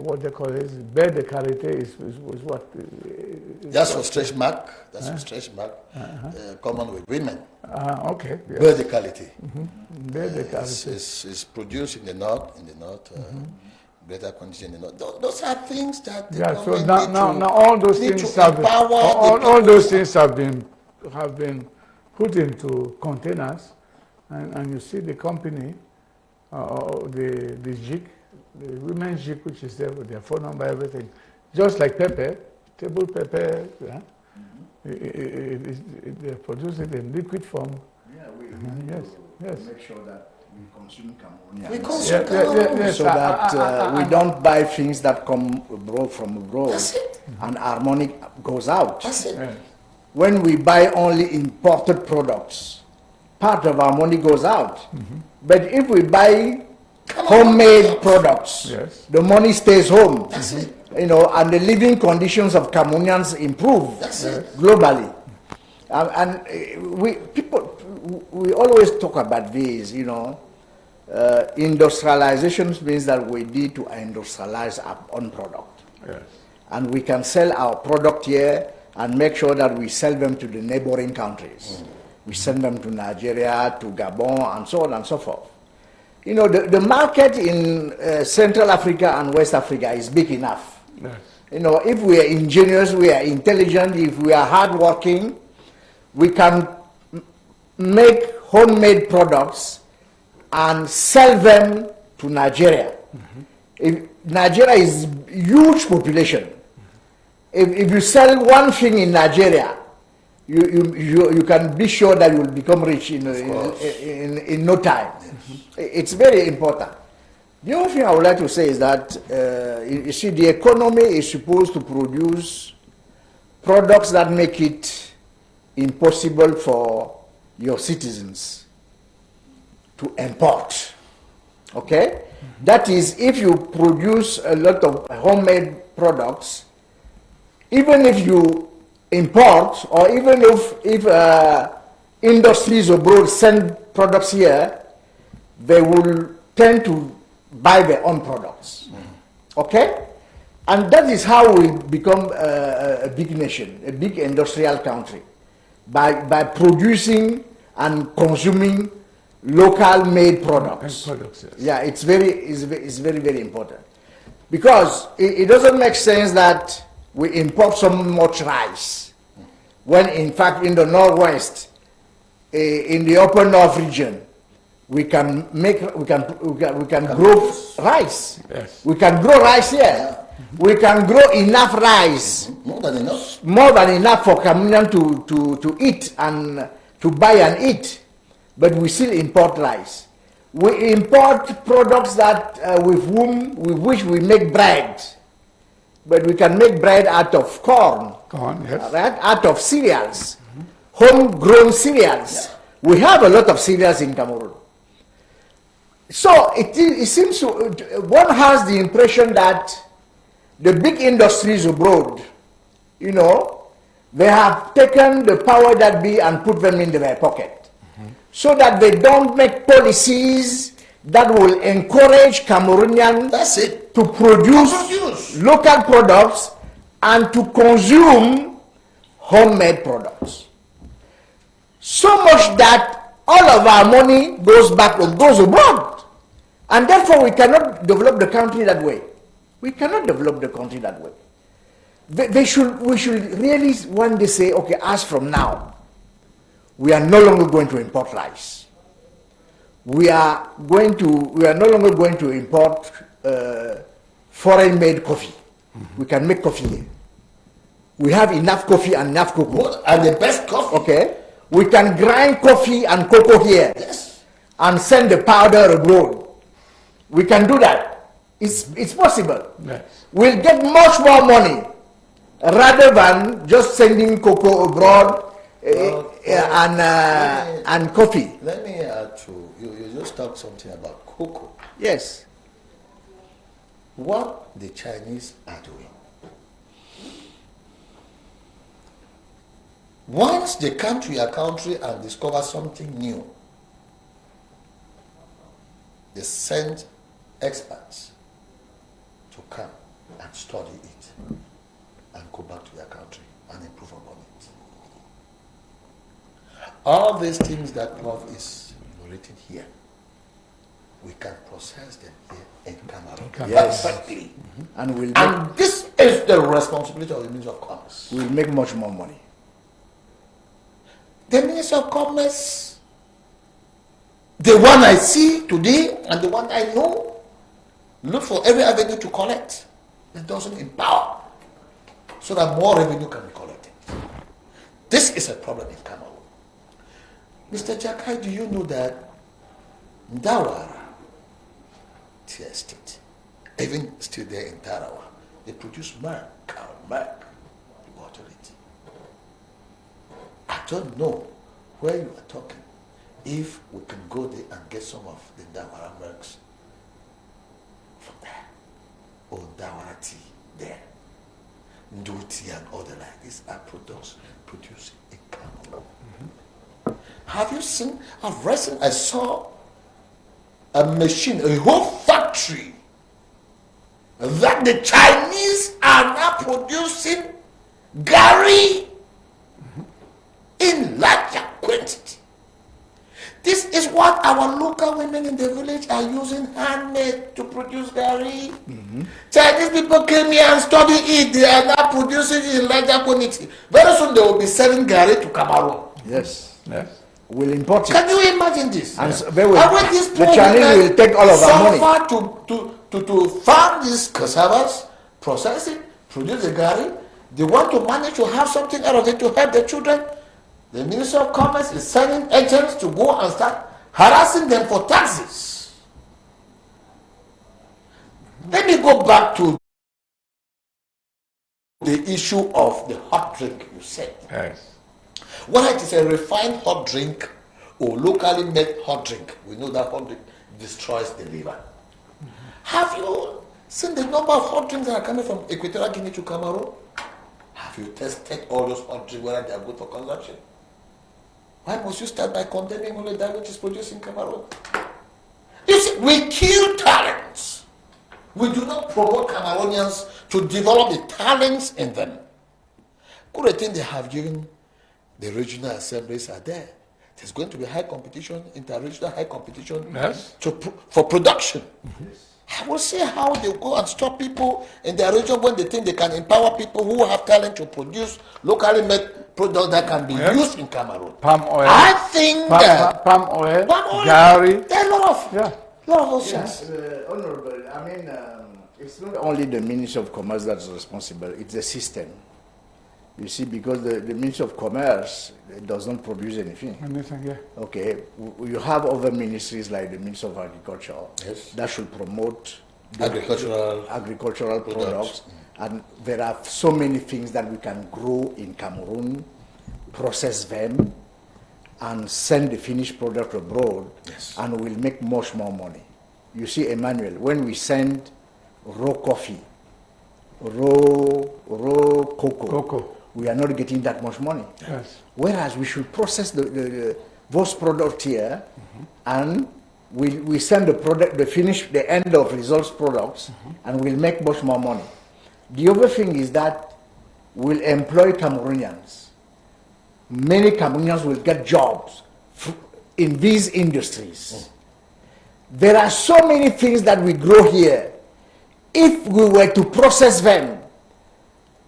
what they call it, beurre de karité is what? That's for stretch mark. That's for stretch mark. Common with women. Okay. Yes. Beurre de qualité. Beurre de karité. It's produced in the north, greater quantity in the north. Those are things that the so government now all those things have been, all those things have been put into containers, and you see the company, the JIC, the women's JIC, which is there with their phone number, everything, just like pepper, table pepper. Yeah? They produce it in liquid form. Yeah, yes. Make sure that we consume Cameroonian. We consume Cameroon. So that we don't buy things that come from abroad. That's it. And our money goes out. That's it. Yeah. When we buy only imported products, part of our money goes out. But if we buy homemade products, the money stays home. That's it. You know, and the living conditions of Cameroonians improve globally. And we always talk about this, you know. Industrialization means that we need to industrialize our own product. Yes. And we can sell our product here and make sure that we sell them to the neighboring countries. We send them to Nigeria, to Gabon, and so on and so forth. You know, the market in Central Africa and West Africa is big enough. Yes. You know, if we are ingenious, we are intelligent, if we are hardworking, we can make homemade products and sell them to Nigeria. If Nigeria is huge population. If you sell one thing in Nigeria, you can be sure that you will become rich in no time. It's very important. The other thing I would like to say is that, you see, the economy is supposed to produce products that make it impossible for your citizens to import. Okay? That is, if you produce a lot of homemade products, even if you import, or even if industries abroad send products here, they will tend to buy their own products. Okay? And that is how we become a big nation, a big industrial country, by producing and consuming local made products. Yes. Yeah, it's very, very important. Because it doesn't make sense that we import so much rice, when in fact in the Northwest, in the upper North region, we can grow rice. Yes. We can grow rice here. We can grow enough rice. More than enough. More than enough for Cameroon to eat and to buy and eat. But we still import rice. We import products that with which we make bread. But we can make bread out of corn. Corn, yes. Right? Out of cereals. Homegrown cereals. Yeah. We have a lot of cereals in Cameroon. So it seems one has the impression that the big industries abroad, you know, they have taken the power that be and put them in their pocket, so that they don't make policies that will encourage Cameroonians to produce local products and to consume homemade products. So much that all of our money goes abroad. And therefore, we cannot develop the country that way. We cannot develop the country that way. We should really one day say, okay, as from now, we are no longer going to import rice. We are no longer going to import foreign-made coffee. We can make coffee here. We have enough coffee and enough cocoa. And the best coffee. Okay. We can grind coffee and cocoa here. Yes. And send the powder abroad. We can do that. It's possible. Yes. We'll get much more money rather than just sending cocoa abroad and coffee. Let me add to you just talked something about cocoa. Yes. What the Chinese are doing. Once they come to your country and discover something new, they send experts to come and study it and go back to their country and improve upon it. All these things that Prof is narrating here, we can process them here in Cameroon. Yes. Perfectly. And this is the responsibility of the Ministry of Commerce. We'll make much more money. The Ministry of Commerce, the one I see today and the one I know, look for every avenue to collect. It doesn't empower so that more revenue can be collected. This is a problem in Cameroon. Mr. Jakai, do you know that Ndawara tea estate, even still there in Tarawa, they produce milk, cow milk, they water it. I don't know where you are talking. If we can go there and get some of the Ndawara milks from there, or Ndawara tea there, Nduti and other like this are products produced in Cameroon. Have you seen? I saw a machine, a whole factory that the Chinese are now producing gari in larger quantity. This is what our local women in the village are using handmade to produce gari. Chinese people came here and studied it. They are now producing it in larger quantity. Very soon they will be selling gari to Cameroun. Yes. Yes. We'll import it. Can you imagine this? And And when these the Chinese will take all of our money. to farm these cassavas, process it, produce the gari. They want to manage to have something out of it to help the children. The Minister of Commerce is sending agents to go and start harassing them for taxes. Let me go back to the issue of the hot drink you said. Yes. Whether it is a refined hot drink or locally made hot drink, we know that hot drink destroys the liver. Have you seen the number of hot drinks that are coming from Equatorial Guinea to Cameroon? Have you tested all those hot drinks, whether they are good for consumption? Why must you start by condemning only that which is produced in Cameroon? You see, we kill talents. We do not promote Cameroonians to develop the talents in them. Good thing they have given the regional assemblies are there. There's going to be high competition, inter-regional high competition Yes. for production. I will see how they go and stop people in their region when they think they can empower people who have talent to produce locally made products that can be used in Cameroon. Palm oil. I think Palm oil. Gari. there are a lot Yeah. of options. Honorable, I mean, it's not only the Ministry of Commerce that's responsible, it's the system. You see, because the Ministry of Commerce does not produce anything. Anything, yeah. Okay, you have other ministries like the Ministry of Agriculture that should promote agricultural products. And there are so many things that we can grow in Cameroon, process them, and send the finished product abroad, and we'll make much more money. You see, Emmanuel, when we send raw coffee, raw cocoa, we are not getting that much money. Yes. Whereas we should process those products here, and we send the product, the end of results products, and we'll make much more money. The other thing is that we'll employ Cameroonians. Many Cameroonians will get jobs in these industries. There are so many things that we grow here. If we were to process them,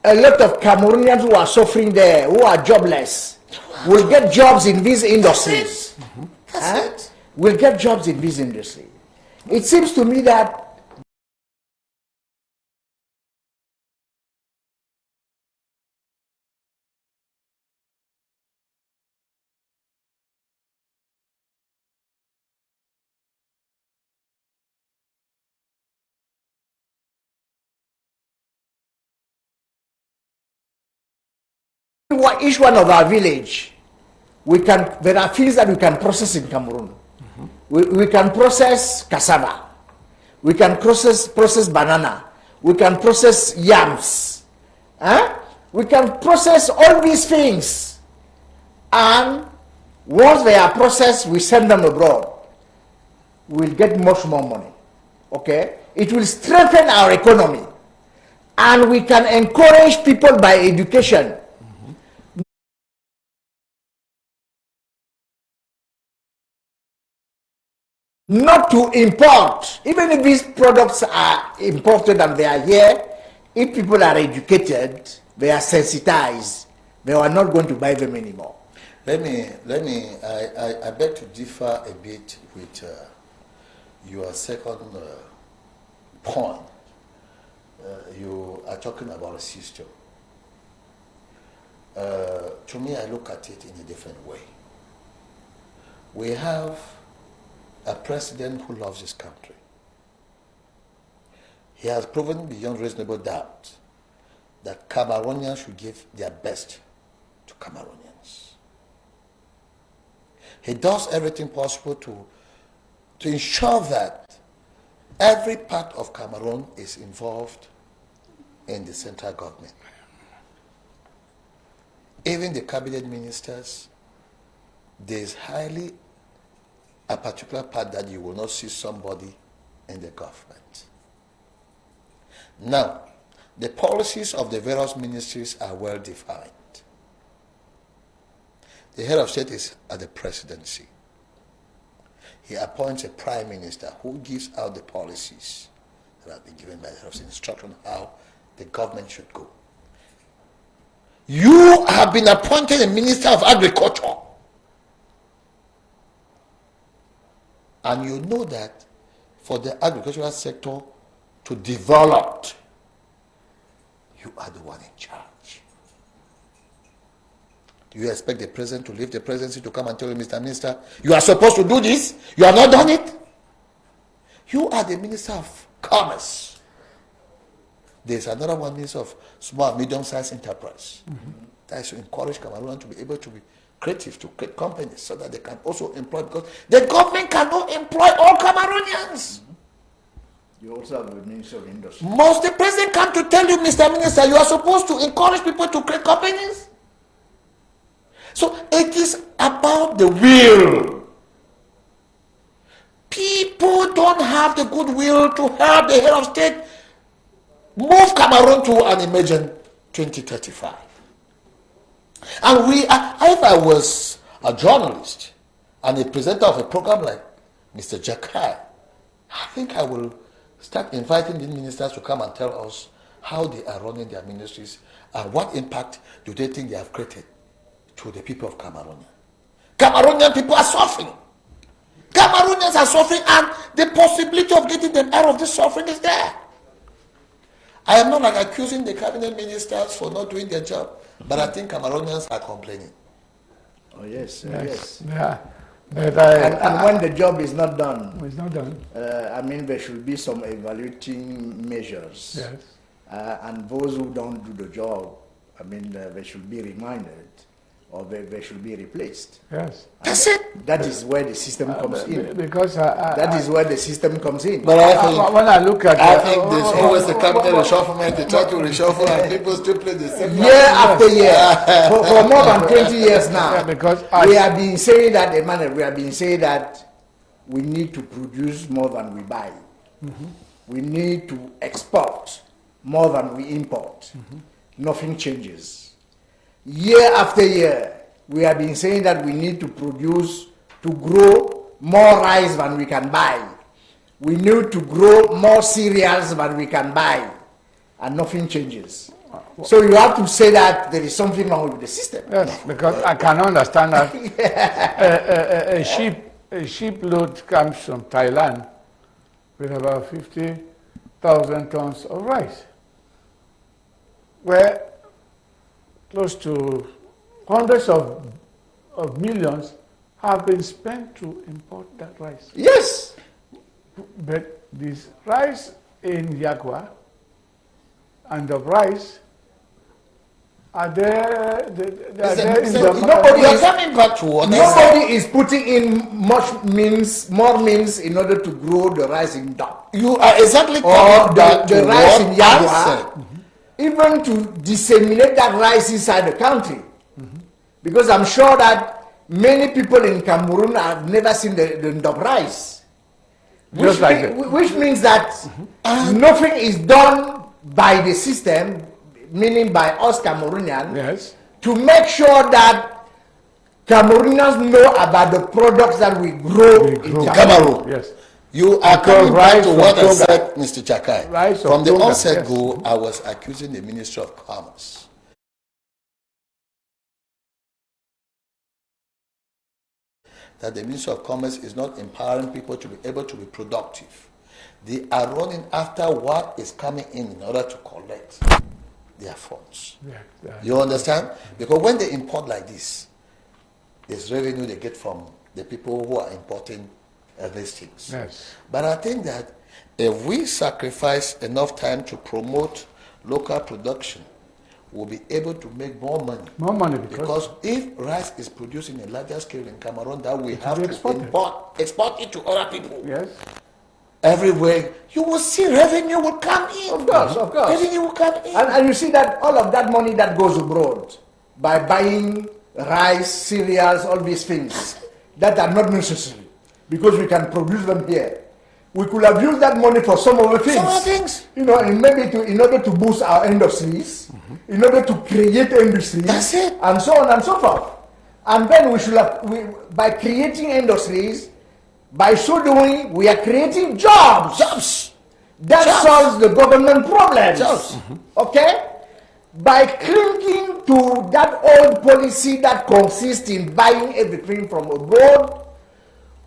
a lot of Cameroonians who are suffering there, who are jobless, will get jobs in these industries. That's it. Will get jobs in this industry. It seems to me that each one of our village, there are things that we can process in Cameroon. We can process cassava. We can process banana. We can process yams. We can process all these things. And once they are processed, we send them abroad. We'll get much more money. Okay? It will strengthen our economy. And we can encourage people by education. Not to import. Even if these products are imported and they are here, if people are educated, they are sensitized, they are not going to buy them anymore. I beg to differ a bit with your second point. You are talking about a system. To me, I look at it in a different way. We have a president who loves his country. He has proven beyond reasonable doubt that Cameroonians should give their best to Cameroonians. He does everything possible to ensure that every part of Cameroon is involved in the central government. Even the cabinet ministers, there is highly a particular part that you will not see somebody in the government. Now, the policies of the various ministries are well defined. The head of state is at the presidency. he appoints a prime minister who gives out the policies that have been given by the head of state, instruction how the government should go. You have been appointed a minister of agriculture. And you know that for the agricultural sector to develop, you are the one in charge. Do you expect the president to leave the presidency to come and tell you, Mr. Minister, you are supposed to do this? You have not done it? You are the Minister of Commerce. There's another one, Minister of Small and Medium-Sized Enterprise. That is to encourage Cameroon to be able to be creative, to create companies so that they can also employ, because the government cannot employ all Cameroonians. You also have the Minister of Industry. Must the president come to tell you, Mr. Minister, you are supposed to encourage people to create companies? So it is about the will. People don't have the goodwill to help the head of state move Cameroon to an emergent 2035. And if I was a journalist and a presenter of a program like Mr. Jakai, I think I will start inviting the ministers to come and tell us how they are running their ministries and what impact do they think they have created to the people of Cameroon. Cameroonian people are suffering. Cameroonians are suffering, and the possibility of getting them out of this suffering is there. I am not like accusing the cabinet ministers for not doing their job, but I think Cameroonians are complaining. Oh yes, yes. Yeah. And when the job is not done, I mean, there should be some evaluating measures. Yes. And those who don't do the job, I mean, they should be reminded, or they should be replaced. Yes. That's it. That is where the system comes in. Because that is where the system comes in. But when I look at I think there's always the cabinet reshufflement. They try to reshuffle and people still play the same. Year after year, for more than 20 years now, Yeah, because we have been saying that, Emmanuel, we have been saying that we need to produce more than we buy. We need to export more than we import. Nothing changes. Year after year, we have been saying that we need to produce, to grow more rice than we can buy. We need to grow more cereals than we can buy. And nothing changes. So you have to say that there is something wrong with the system. Yes, because I can understand that a ship load comes from Thailand with about 50,000 tons of rice, where close to hundreds of millions have been spent to import that rice. Yes. But this rice in Yagua and the rice are there. Nobody is coming back to what nobody is putting in more means in order to grow the rice in Dop. You are exactly Or back the to rice what in Yagua. Even to disseminate that rice inside the country. Because I'm sure that many people in Cameroon have never seen the Ndop rice. Which means that nothing is done by the system, meaning by us Cameroonians, Yes. to make sure that Cameroonians know about the products that we grow in Cameroon. Yes. You are coming back to what I said, Mr. Chakai. From the onset go, I was accusing the Ministry of Commerce that the Ministry of Commerce is not empowering people to be able to be productive. They are running after what is coming in order to collect their funds. Yeah. You understand? Because when they import like this, there's revenue they get from the people who are importing these things. Yes. But I think that if we sacrifice enough time to promote local production, we'll be able to make more money. More money because if rice is produced in a larger scale in Cameroon, that we have to export it to other people. Yes. Everywhere, you will see revenue will come in. Of course. Revenue will come in. And you see that all of that money that goes abroad by buying rice, cereals, all these things that are not necessary because we can produce them here. We could have used that money for some other things. You know, and maybe in order to boost our industries, in order to create industries, that's it, and so on and so forth. And then we should have, by creating industries, By so doing, we are creating jobs. Jobs. That Jobs. solves the government problems. Jobs. Okay? By clinging to that old policy that consists in buying everything from abroad,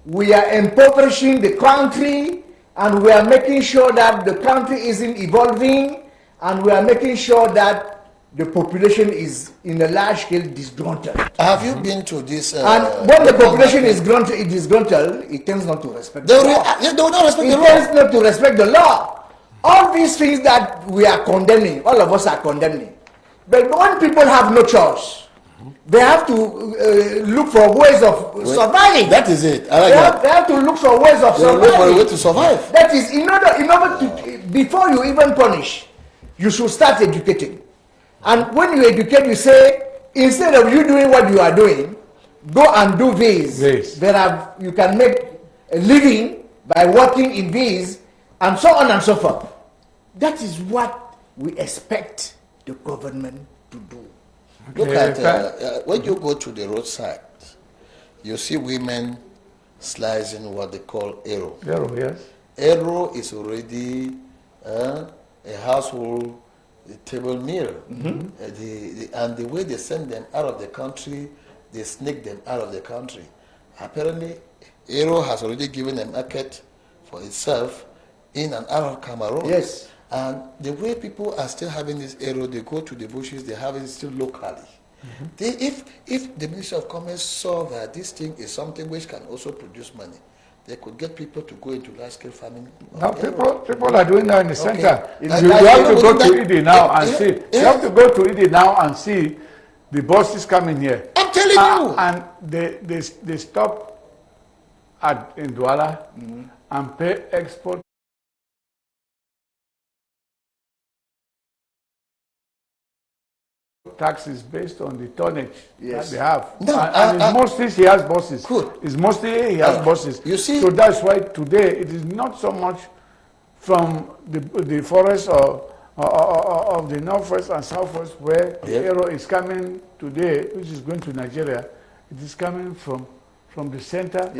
we are impoverishing the country, and we are making sure that the country isn't evolving, and we are making sure that the population is in a large scale disgruntled. Have you been to this? And when the population is disgruntled, it tends not to respect They the will, law. they will not respect It the law. tends not to respect the law. All these things that we are condemning, all of us are condemning. But when people have no choice, they have to look for ways of surviving. That is it. I like that. They have to look for ways of They will look for a way surviving. to survive. That is, in order to, before you even punish, you should start educating. And when you educate, you say, instead of you doing what you are doing, go and do this. This. You can make a living by working in this, and so on and so forth. That is what we expect the government to do. Look Yeah, at when you go to the roadside, you see women slicing what they call arrow. Zero, yes. Arrow is already a household table meal. And the way they send them out of the country, they sneak them out of the country. Apparently, arrow has already given a market for itself in and out of Cameroon. Yes. And the way people are still having this arrow, they go to the bushes, they have it still locally. If the Ministry of Commerce saw that this thing is something which can also produce money, they could get people to go into large-scale farming. Now people are doing that in the center. You You have to go to Idi now and see. You have to go to Idi now and see the buses coming here. I'm telling you. And they stop in Douala and pay export taxes based on the tonnage Yes. that they have. No, and it's mostly he has buses. Good. It's mostly he has buses. You see- So that's why today it is not so much from the forest or of the northwest and southwest where the arrow is coming today, which is going to Nigeria. It is coming from the center.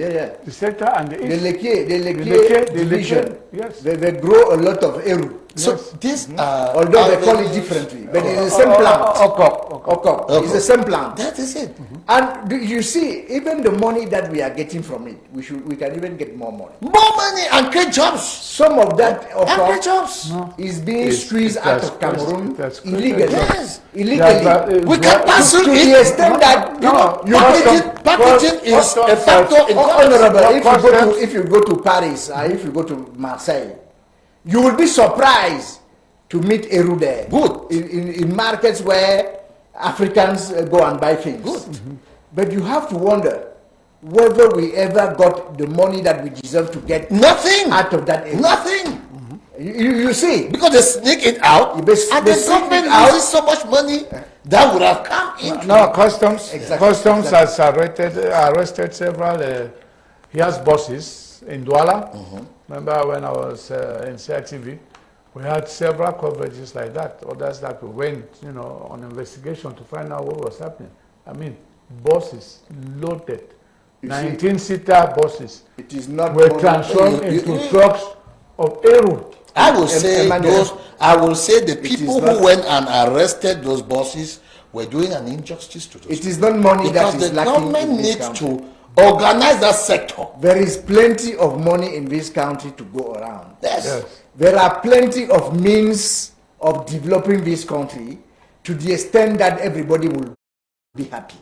The center and the The east. Leke division, yes. they grow a lot of eru. So these are Although they call it avenues- differently, but it's the same plant. Okop. It's the same plant. That is it. And you see, even the money that we are getting from it, we can even get more money. More money and create jobs. Some of that And create jobs. is being It's- squeezed it out has of Cameroon created- illegally. Yes. Illegally. We can pass To through the it. extent that Packaging is a factor in Honorable, customs. if you go to Paris, if you go to Marseille, you will be surprised to meet Eru there. Good. In markets where Africans go and buy things. Good. But you have to wonder whether we ever got the money that we deserve to get Nothing. out of that area. Nothing. You see, Because they sneak it out, They and they the sneak government it out. loses so much money that would have come into. No, customs. Exactly. Customs has arrested several. He has bosses in Douala. Remember when I was in CITV, we had several coverages like that. Others that we went, on investigation to find out what was happening. I mean, buses loaded, 19-seater buses it is not were money. transformed into trucks of Eru. I will say Emmanuel, the people is not- who went and arrested those bosses were doing an injustice to those It is not money because that is the lacking government in this needs country. to organize that sector. There is plenty of money in this country to go around. Yes. Yes. There are plenty of means of developing this country to the extent that everybody will be happy.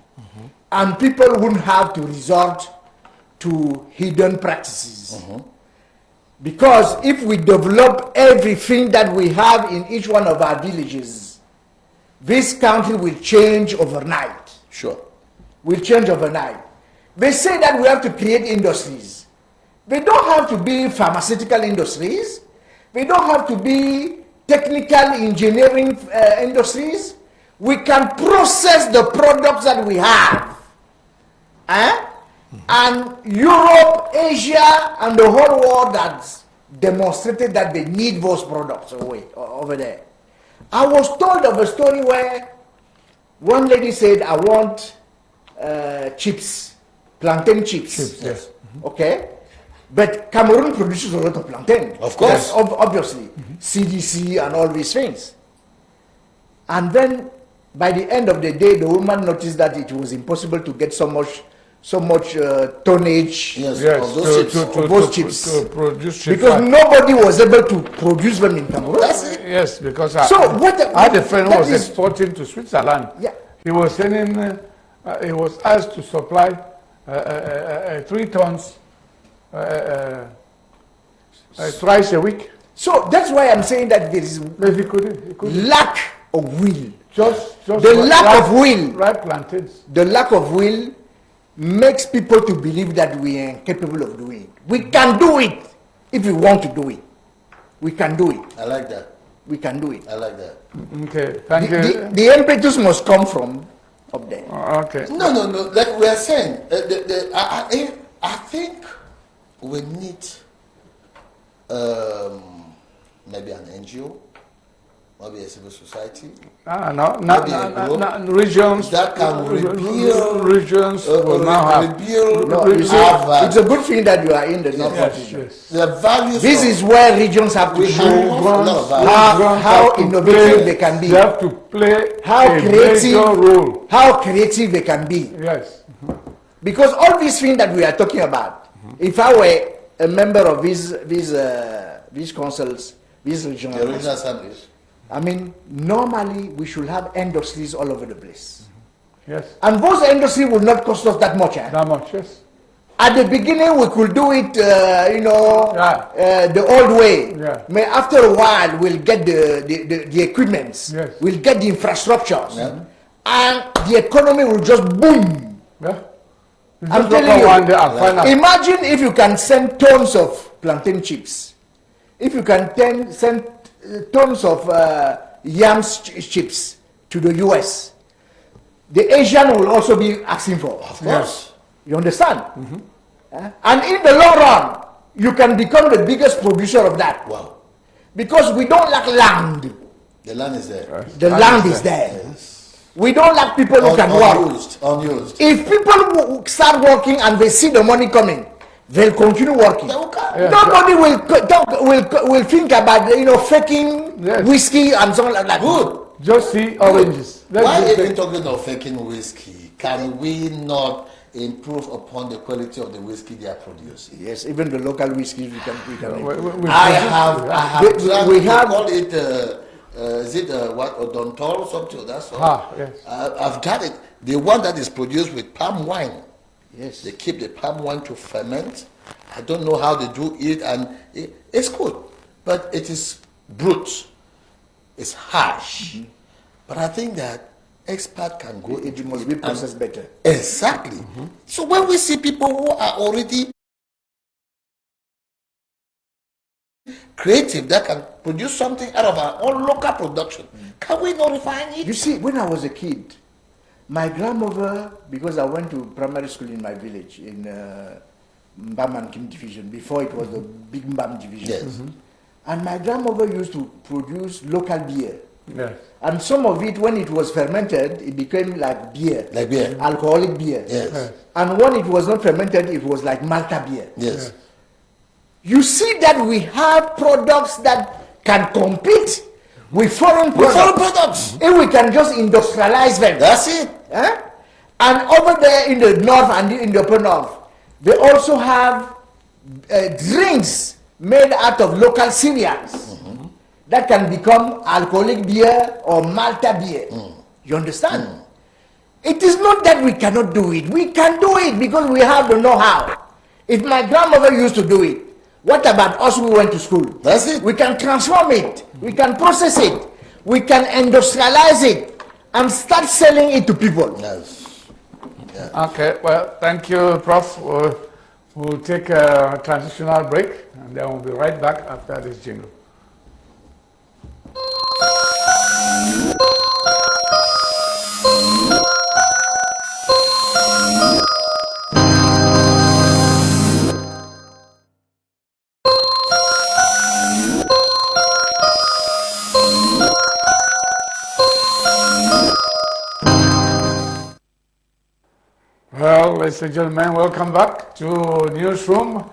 And people wouldn't have to resort to hidden practices. Because if we develop everything that we have in each one of our villages, this country will change overnight. Sure. Will change overnight. They say that we have to create industries. They don't have to be pharmaceutical industries. They don't have to be technical engineering industries. We can process the products that we have. And Europe, Asia, and the whole world has demonstrated that they need those products over there. I was told of a story where one lady said, I want chips, plantain chips. Yes. Okay? But Cameroon produces a lot of plantain. Of course. Obviously. CDC and all these things. And then, by the end of the day, the woman noticed that it was impossible to get so much tonnage Yes, Yes, of those chips. of those chips. to produce chips. Because nobody was able to produce them in Cameroon. That's it. Yes, because So what I had a friend who that was is- exporting to Switzerland. Yeah. He was sending, he was asked to supply 3 tons twice a week. So that's why I'm saying that there is But he couldn't. lack of will. Just The lack of will. Ripe plantains. The lack of will makes people to believe that we are incapable of doing it. We can do it if we want to do it. We can do it. I like that. We can do it. I like that. Okay, thank you. The impetus must come from up there. Okay. No. Like we are saying, I think we need maybe an NGO, maybe a civil society. Regions That can rebuild, regions will now have. rebuild No, you see, our it's a good thing that you are in the North Yes, region. yes. the values. This of- is where regions have to We show have a lot of values. how Regions have to innovative play- they can be. They have to play How a creative. major role. How creative they can be. Yes. Because all these things that we are talking about, if I were a member of these councils, these regional the regional councils, assemblies. I mean, normally we should have industries all over the place. Yes. And those industries will not cost us that much. That much. Yes. At the beginning, we could do it, Yeah. the old way. Yeah. But after a while, we'll get the equipments. Yes. We'll get the infrastructures. Yeah. And the economy will just boom. Yeah. I'm Just look telling at you. one day and find out. Imagine if you can send tons of plantain chips. If you can send tons of chips to the US, the Asian will also be asking for. Of course. You understand? And in the long run, you can become the biggest producer of that. Wow. Because we don't lack land. The land is there. The land is there. We don't lack people who can work. Unused. If people start working and they see the money coming, they'll continue working. They will come. Yeah. Nobody will think about faking Yes. whiskey and something like that. Good. Just see oranges. Let's Why just even take- talking of faking whiskey? Can we not improve upon the quality of the whiskey they are producing? Yes, even the local whiskeys we can we I produce- have We- tried we to have- call it, is it what, odontol or something of that sort? Yes. I've done it. The one that is produced with palm wine. Yes. They keep the palm wine to ferment. I don't know how they do it, and it's good, but it is brute. It's harsh. But I think that expert can go It into must it be and- processed better. Exactly. So when we see people who are already creative that can produce something out of our own local production, can we not refine it? You see, when I was a kid, my grandmother, because I went to primary school in my village in Mbam and Kim division, before it was the big Mbam division. Yes. And my grandmother used to produce local beer. Yes. And some of it, when it was fermented, it became like beer. Like beer. Alcoholic beer. Yes. And when it was not fermented, it was like Malta beer. Yes. You see that we have products that can compete with foreign With products. foreign products. If we can just industrialize them. That's it. Eh? And over there in the north and in the upper north, they also have drinks made out of local cereals that can become alcoholic beer or Malta beer. You understand? It is not that we cannot do it. We can do it because we have the know-how. If my grandmother used to do it, what about us who went to school? That's it. We can transform it. We can process it. We can industrialize it and start selling it to people. Yes. Okay, well, thank you, Prof. We'll take a transitional break, and then we'll be right back after this jingle. Well, ladies and gentlemen, welcome back to Newsroom.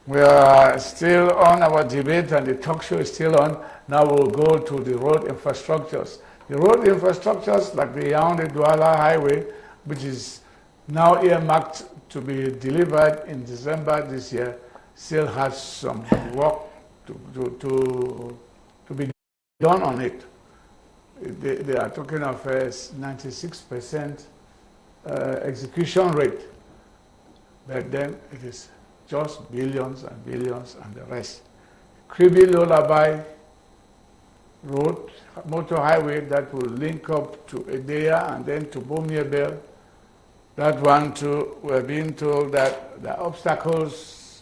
We are still on our debate and the talk show is still on. Now we'll go to the road infrastructures. The road infrastructures like the Yaoundé-Douala Highway, which is now earmarked to be delivered in December this year, still has some work to be done on it. They are talking of a 96% execution rate, but then it is just billions and billions and the rest. Kribi Lullaby Road, motor highway that will link up to Edea and then to Bomiebel. That one too, we're being told that the obstacles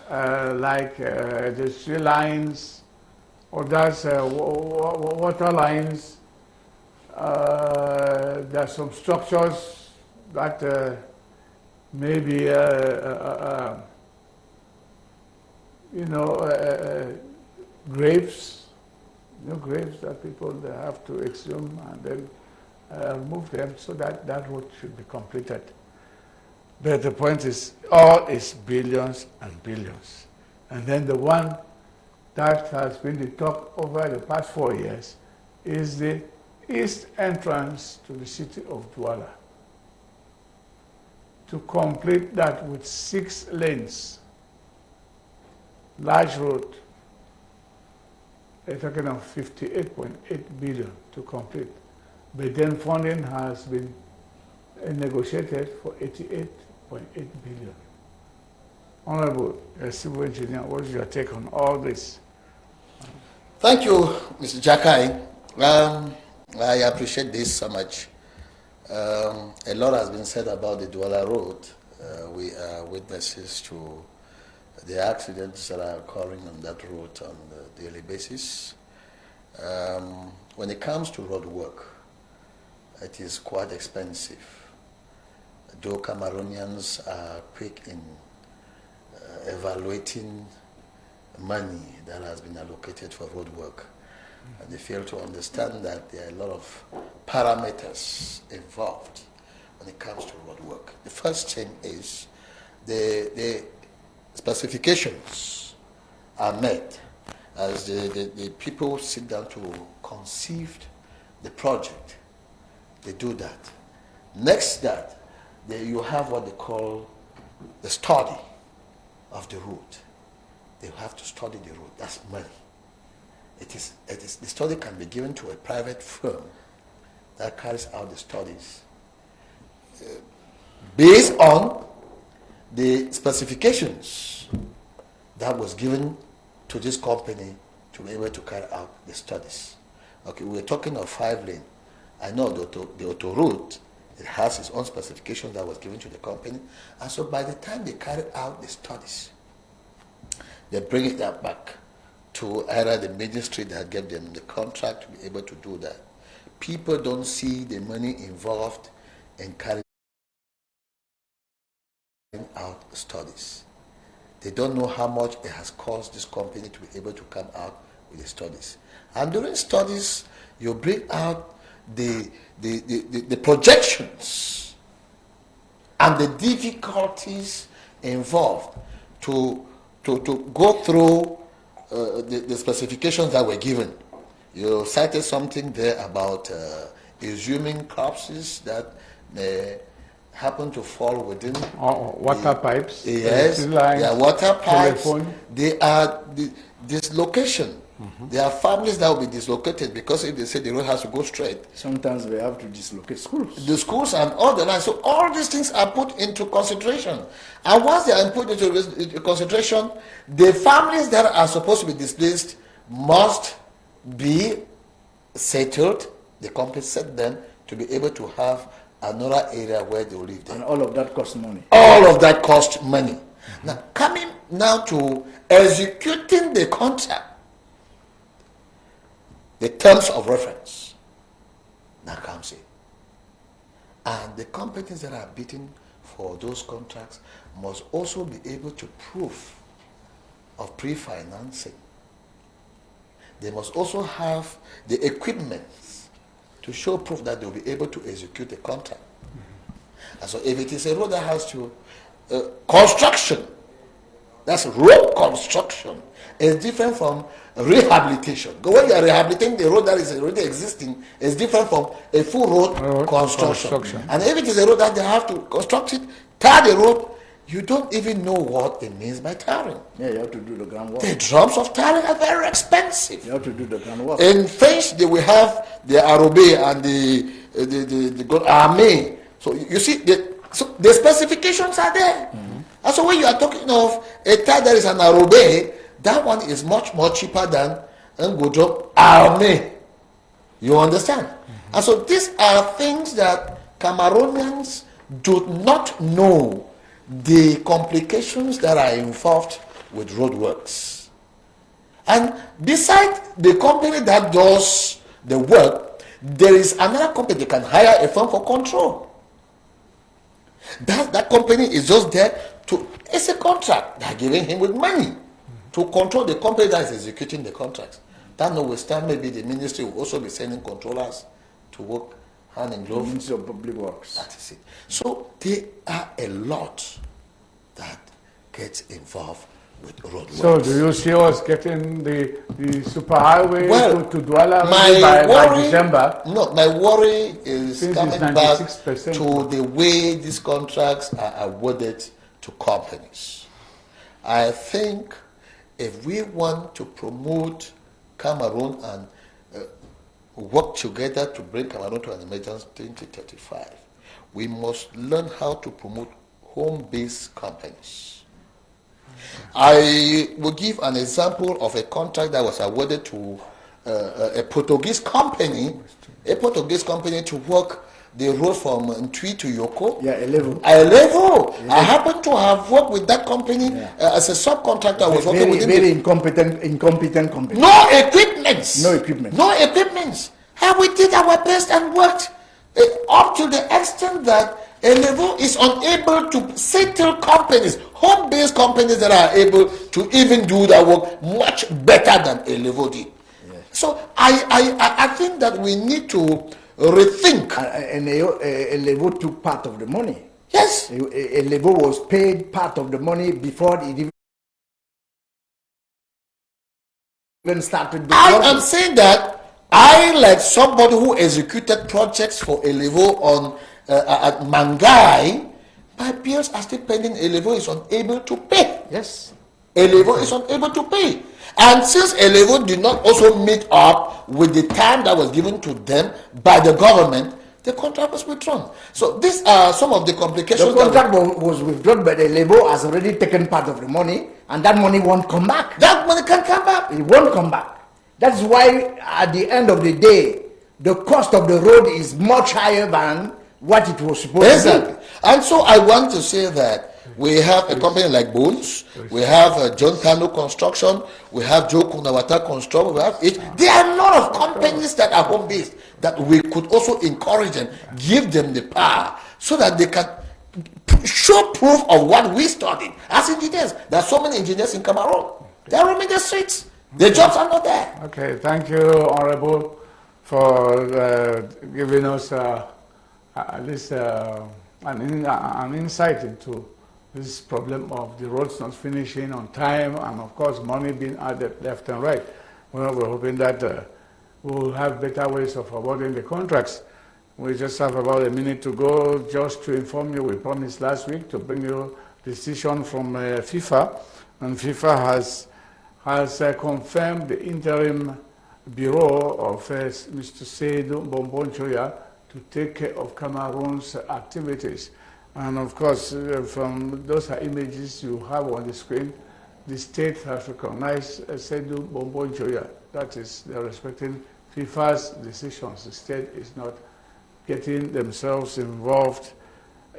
like the street lines, or that's water lines, there are some structures that maybe graves, new graves that people they have to exhume and then remove them so that that road should be completed. But the point is, all is billions and billions. And then the one that has been the talk over the past 4 years is the east entrance to the city of Douala. To complete that with 6 lanes, large road, they're talking of 58.8 billion to complete. But then funding has been negotiated for 88.8 billion. Honorable Civil Engineer, what is your take on all this? Thank you, Mr. Jakai. I appreciate this so much. A lot has been said about the Douala Road. We are witnesses to the accidents that are occurring on that road on a daily basis. When it comes to road work, it is quite expensive. Though Cameroonians are quick in evaluating money that has been allocated for road work, and they fail to understand that there are a lot of parameters involved when it comes to road work. The first thing is the specifications are met as the people sit down to conceive the project. They do that. Next that, you have what they call the study of the route. They have to study the route. That's money. The study can be given to a private firm that carries out the studies based on the specifications that was given to this company to be able to carry out the studies. Okay, we're talking of 5 lane. I know the autoroute, it has its own specifications that was given to the company, and so by the time they carry out the studies, they bring it back to either the ministry that gave them the contract to be able to do that. People don't see the money involved in carrying out studies. They don't know how much it has cost this company to be able to come out with the studies. And during studies, you bring out the projections and the difficulties involved to go through the specifications that were given. You cited something there about assuming corpses that may happen to fall within water pipes. Yes, lines, there are water pipes. telephone. They are dislocation. There are families that will be dislocated because if they say the road has to go straight. Sometimes we have to dislocate schools. The schools and all the lines. So all these things are put into consideration. And once they are put into consideration, the families that are supposed to be displaced must be settled. The company set them to be able to have another area where they will live there. And all of that costs money. All of that costs money. Now, coming now to executing the contract, the terms of reference now comes in. And the companies that are bidding for those contracts must also be able to prove of pre-financing. They must also have the equipment to show proof that they'll be able to execute the contract. And so if it is a road that has to construction That's road construction. It's different from rehabilitation. Because when you are rehabilitating the road that is already existing, it's different from a full road construction. And if it is a road that they have to construct it, tar the road, you don't even know what it means by tarring. Yeah, you have to do the groundwork. The drums of tarring are very expensive. You have to do the groundwork. In French, they will have the arrobé and the armé. So you see, the specifications are there. And so when you are talking of a tar that is an arrobé, that one is much more cheaper than un goudron armé. You understand? And so these are things that Cameroonians do not know, the complications that are involved with roadworks. And beside the company that does the work, there is another company that can hire a firm for control. That company is just there to, it's a contract. They're giving him with money to control the company that is executing the contracts. That notwithstanding, maybe the ministry will also be sending controllers to work hand in glove. Ministry of Public Works. That is it. So there are a lot that gets involved with road So works. do you see us getting the superhighway to Douala by December? No, my worry is Since coming it's back 96%. to the way these contracts are awarded to companies. I think if we want to promote Cameroon and work together to bring Cameroon to an emergence 2035, we must learn how to promote home-based companies. I will give an example of a contract that was awarded to a Portuguese company to work the road from Ntwi to Yoko. Yeah, a level. I happen to have worked with that company as a subcontractor. I was working with very incompetent company. No equipments. No equipment. No equipments. And we did our best and worked up to the extent that Elevo is unable to settle companies, home-based companies that are able to even do that work much better than Elevo did. Yes. So I think that we need to rethink. And Elevo took part of the money. Yes. Elevo was paid part of the money before it even started. I am saying that I, like somebody who executed projects for Elevo on at Mangai, my bills are still pending. Elevo is unable to pay. Yes. Elevo is unable to pay. And since Elevo did not also meet up with the time that was given to them by the government, the contract was withdrawn. So these are some of the complications. The contract was withdrawn, but Elevo has already taken part of the money, and that money won't come back. That money can't come back. It won't come back. That's why at the end of the day, the cost of the road is much higher than what it was supposed to be. And so I want to say that we have a company like Bones, we have John Kano Construction, we have Joe Kunawata Construction, we have it. There are a lot of companies that are home-based that we could also encourage them, give them the power so that they can show proof of what we studied as engineers. There are so many engineers in Cameroon. They are roaming the streets. Their jobs are not there. Okay, thank you, Honorable, for giving us at least an insight into this problem of the roads not finishing on time and, of course, money being added left and right. Well, we're hoping that we'll have better ways of awarding the contracts. We just have about a minute to go. Just to inform you, we promised last week to bring you a decision from FIFA, and FIFA has confirmed the interim bureau of Mr. Seydou Bombonjoya to take care of Cameroon's activities. And of course, from those images you have on the screen, the state has recognized Seydou Bombonjoya. That is, they're respecting FIFA's decisions. The state is not getting themselves involved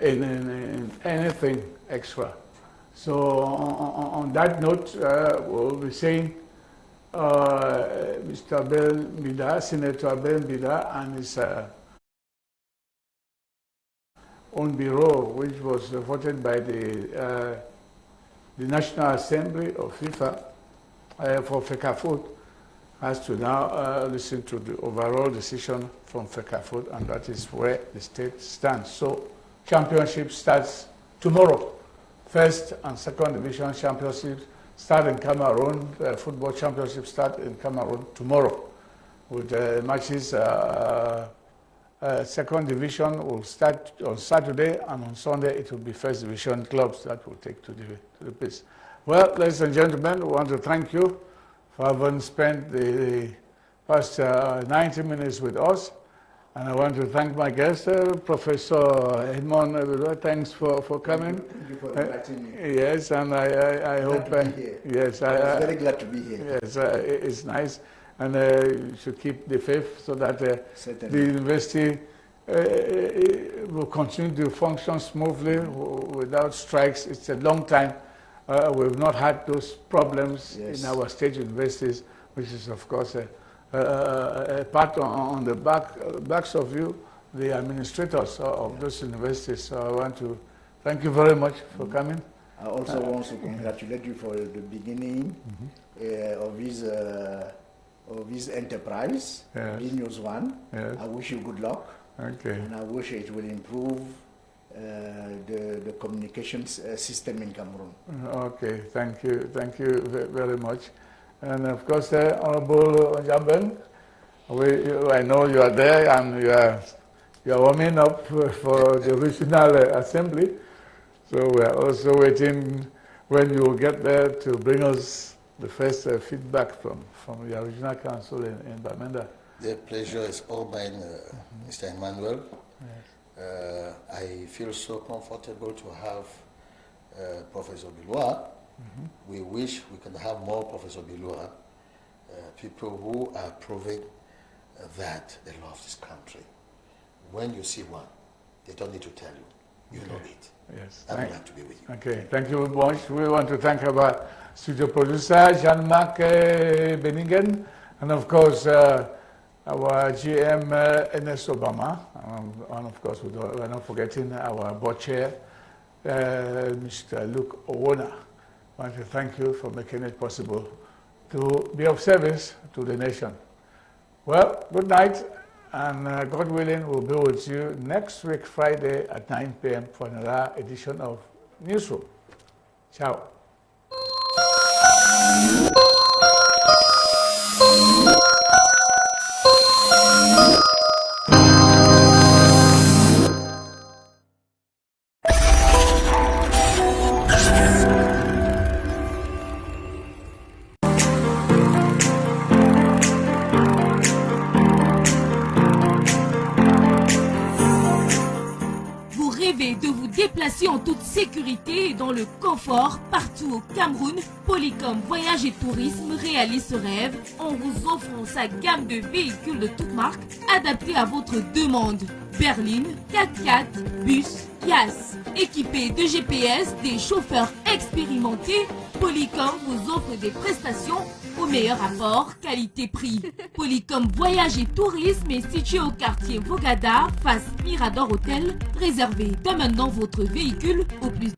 in anything extra. So on that note, we'll be saying Mr. Abel Bida, Senator Abel Bida, and his own bureau, which was voted by the National Assembly of FIFA for Fcfa, has to now listen to the overall decision from Fcfa, and that is where the state stands. So championship starts tomorrow. first and second division championships start in Cameroon. Football championships start in Cameroon tomorrow. With matches, second division will start on Saturday, and on Sunday it will be first division clubs that will take to the pitch. Well, ladies and gentlemen, we want to thank you for having spent the past 90 minutes with us. And I want to thank my guest, Professor Edmond. Thanks for coming. Thank you for inviting me. Yes, and I hope. Yes, I'm very glad to be here. Yes, it's nice, and you should keep the faith so that the university will continue to function smoothly without strikes. It's a long time. We've not had those problems in our state universities, which is, of course, a part on the backs of you, the administrators of those universities. So I want to thank you very much for coming. I also want to congratulate you for the beginning of this enterprise, News One. Yes. I wish you good luck. Okay. And I wish it will improve the communications system in Cameroon. Okay, thank you very much. And of course, Honorable Jamben, I know you are there and you are warming up for the regional assembly. So we are also waiting when you will get there to bring us the first feedback from your regional council in Bamenda. The pleasure is all mine, Mr. Emmanuel. Yes. I feel so comfortable to have Professor Bilois. We wish we can have more Professor Bilois, people who are proving that they love this country. When you see one, they don't need to tell you. You know it. Yes. I would like to be with you. Okay, thank you very much. We want to thank our studio producer, Jean-Marc Benningen, and of course, our GM, Ernest Obama, and of course, we're not forgetting our board chair, Mr. Luke Owona. I want to thank you for making it possible to be of service to the nation. Well, good night, and God willing, we'll be with you next week, Friday at 9 p.m. for another edition of Newsroom. Ciao. De vous déplacer en toute sécurité et dans le confort partout au Cameroun, Polycom Voyage et Tourisme réalise ce rêve en vous offrant sa gamme de véhicules de toutes marques adaptés à votre demande. Berline, 4x4, bus, Yas. Équipés de GPS, des chauffeurs expérimentés, Polycom vous offre des prestations au meilleur rapport qualité-prix. Polycom Voyage et Tourisme est situé au quartier Vogada, face Mirador Hotel. Réservez dès maintenant votre véhicule au plus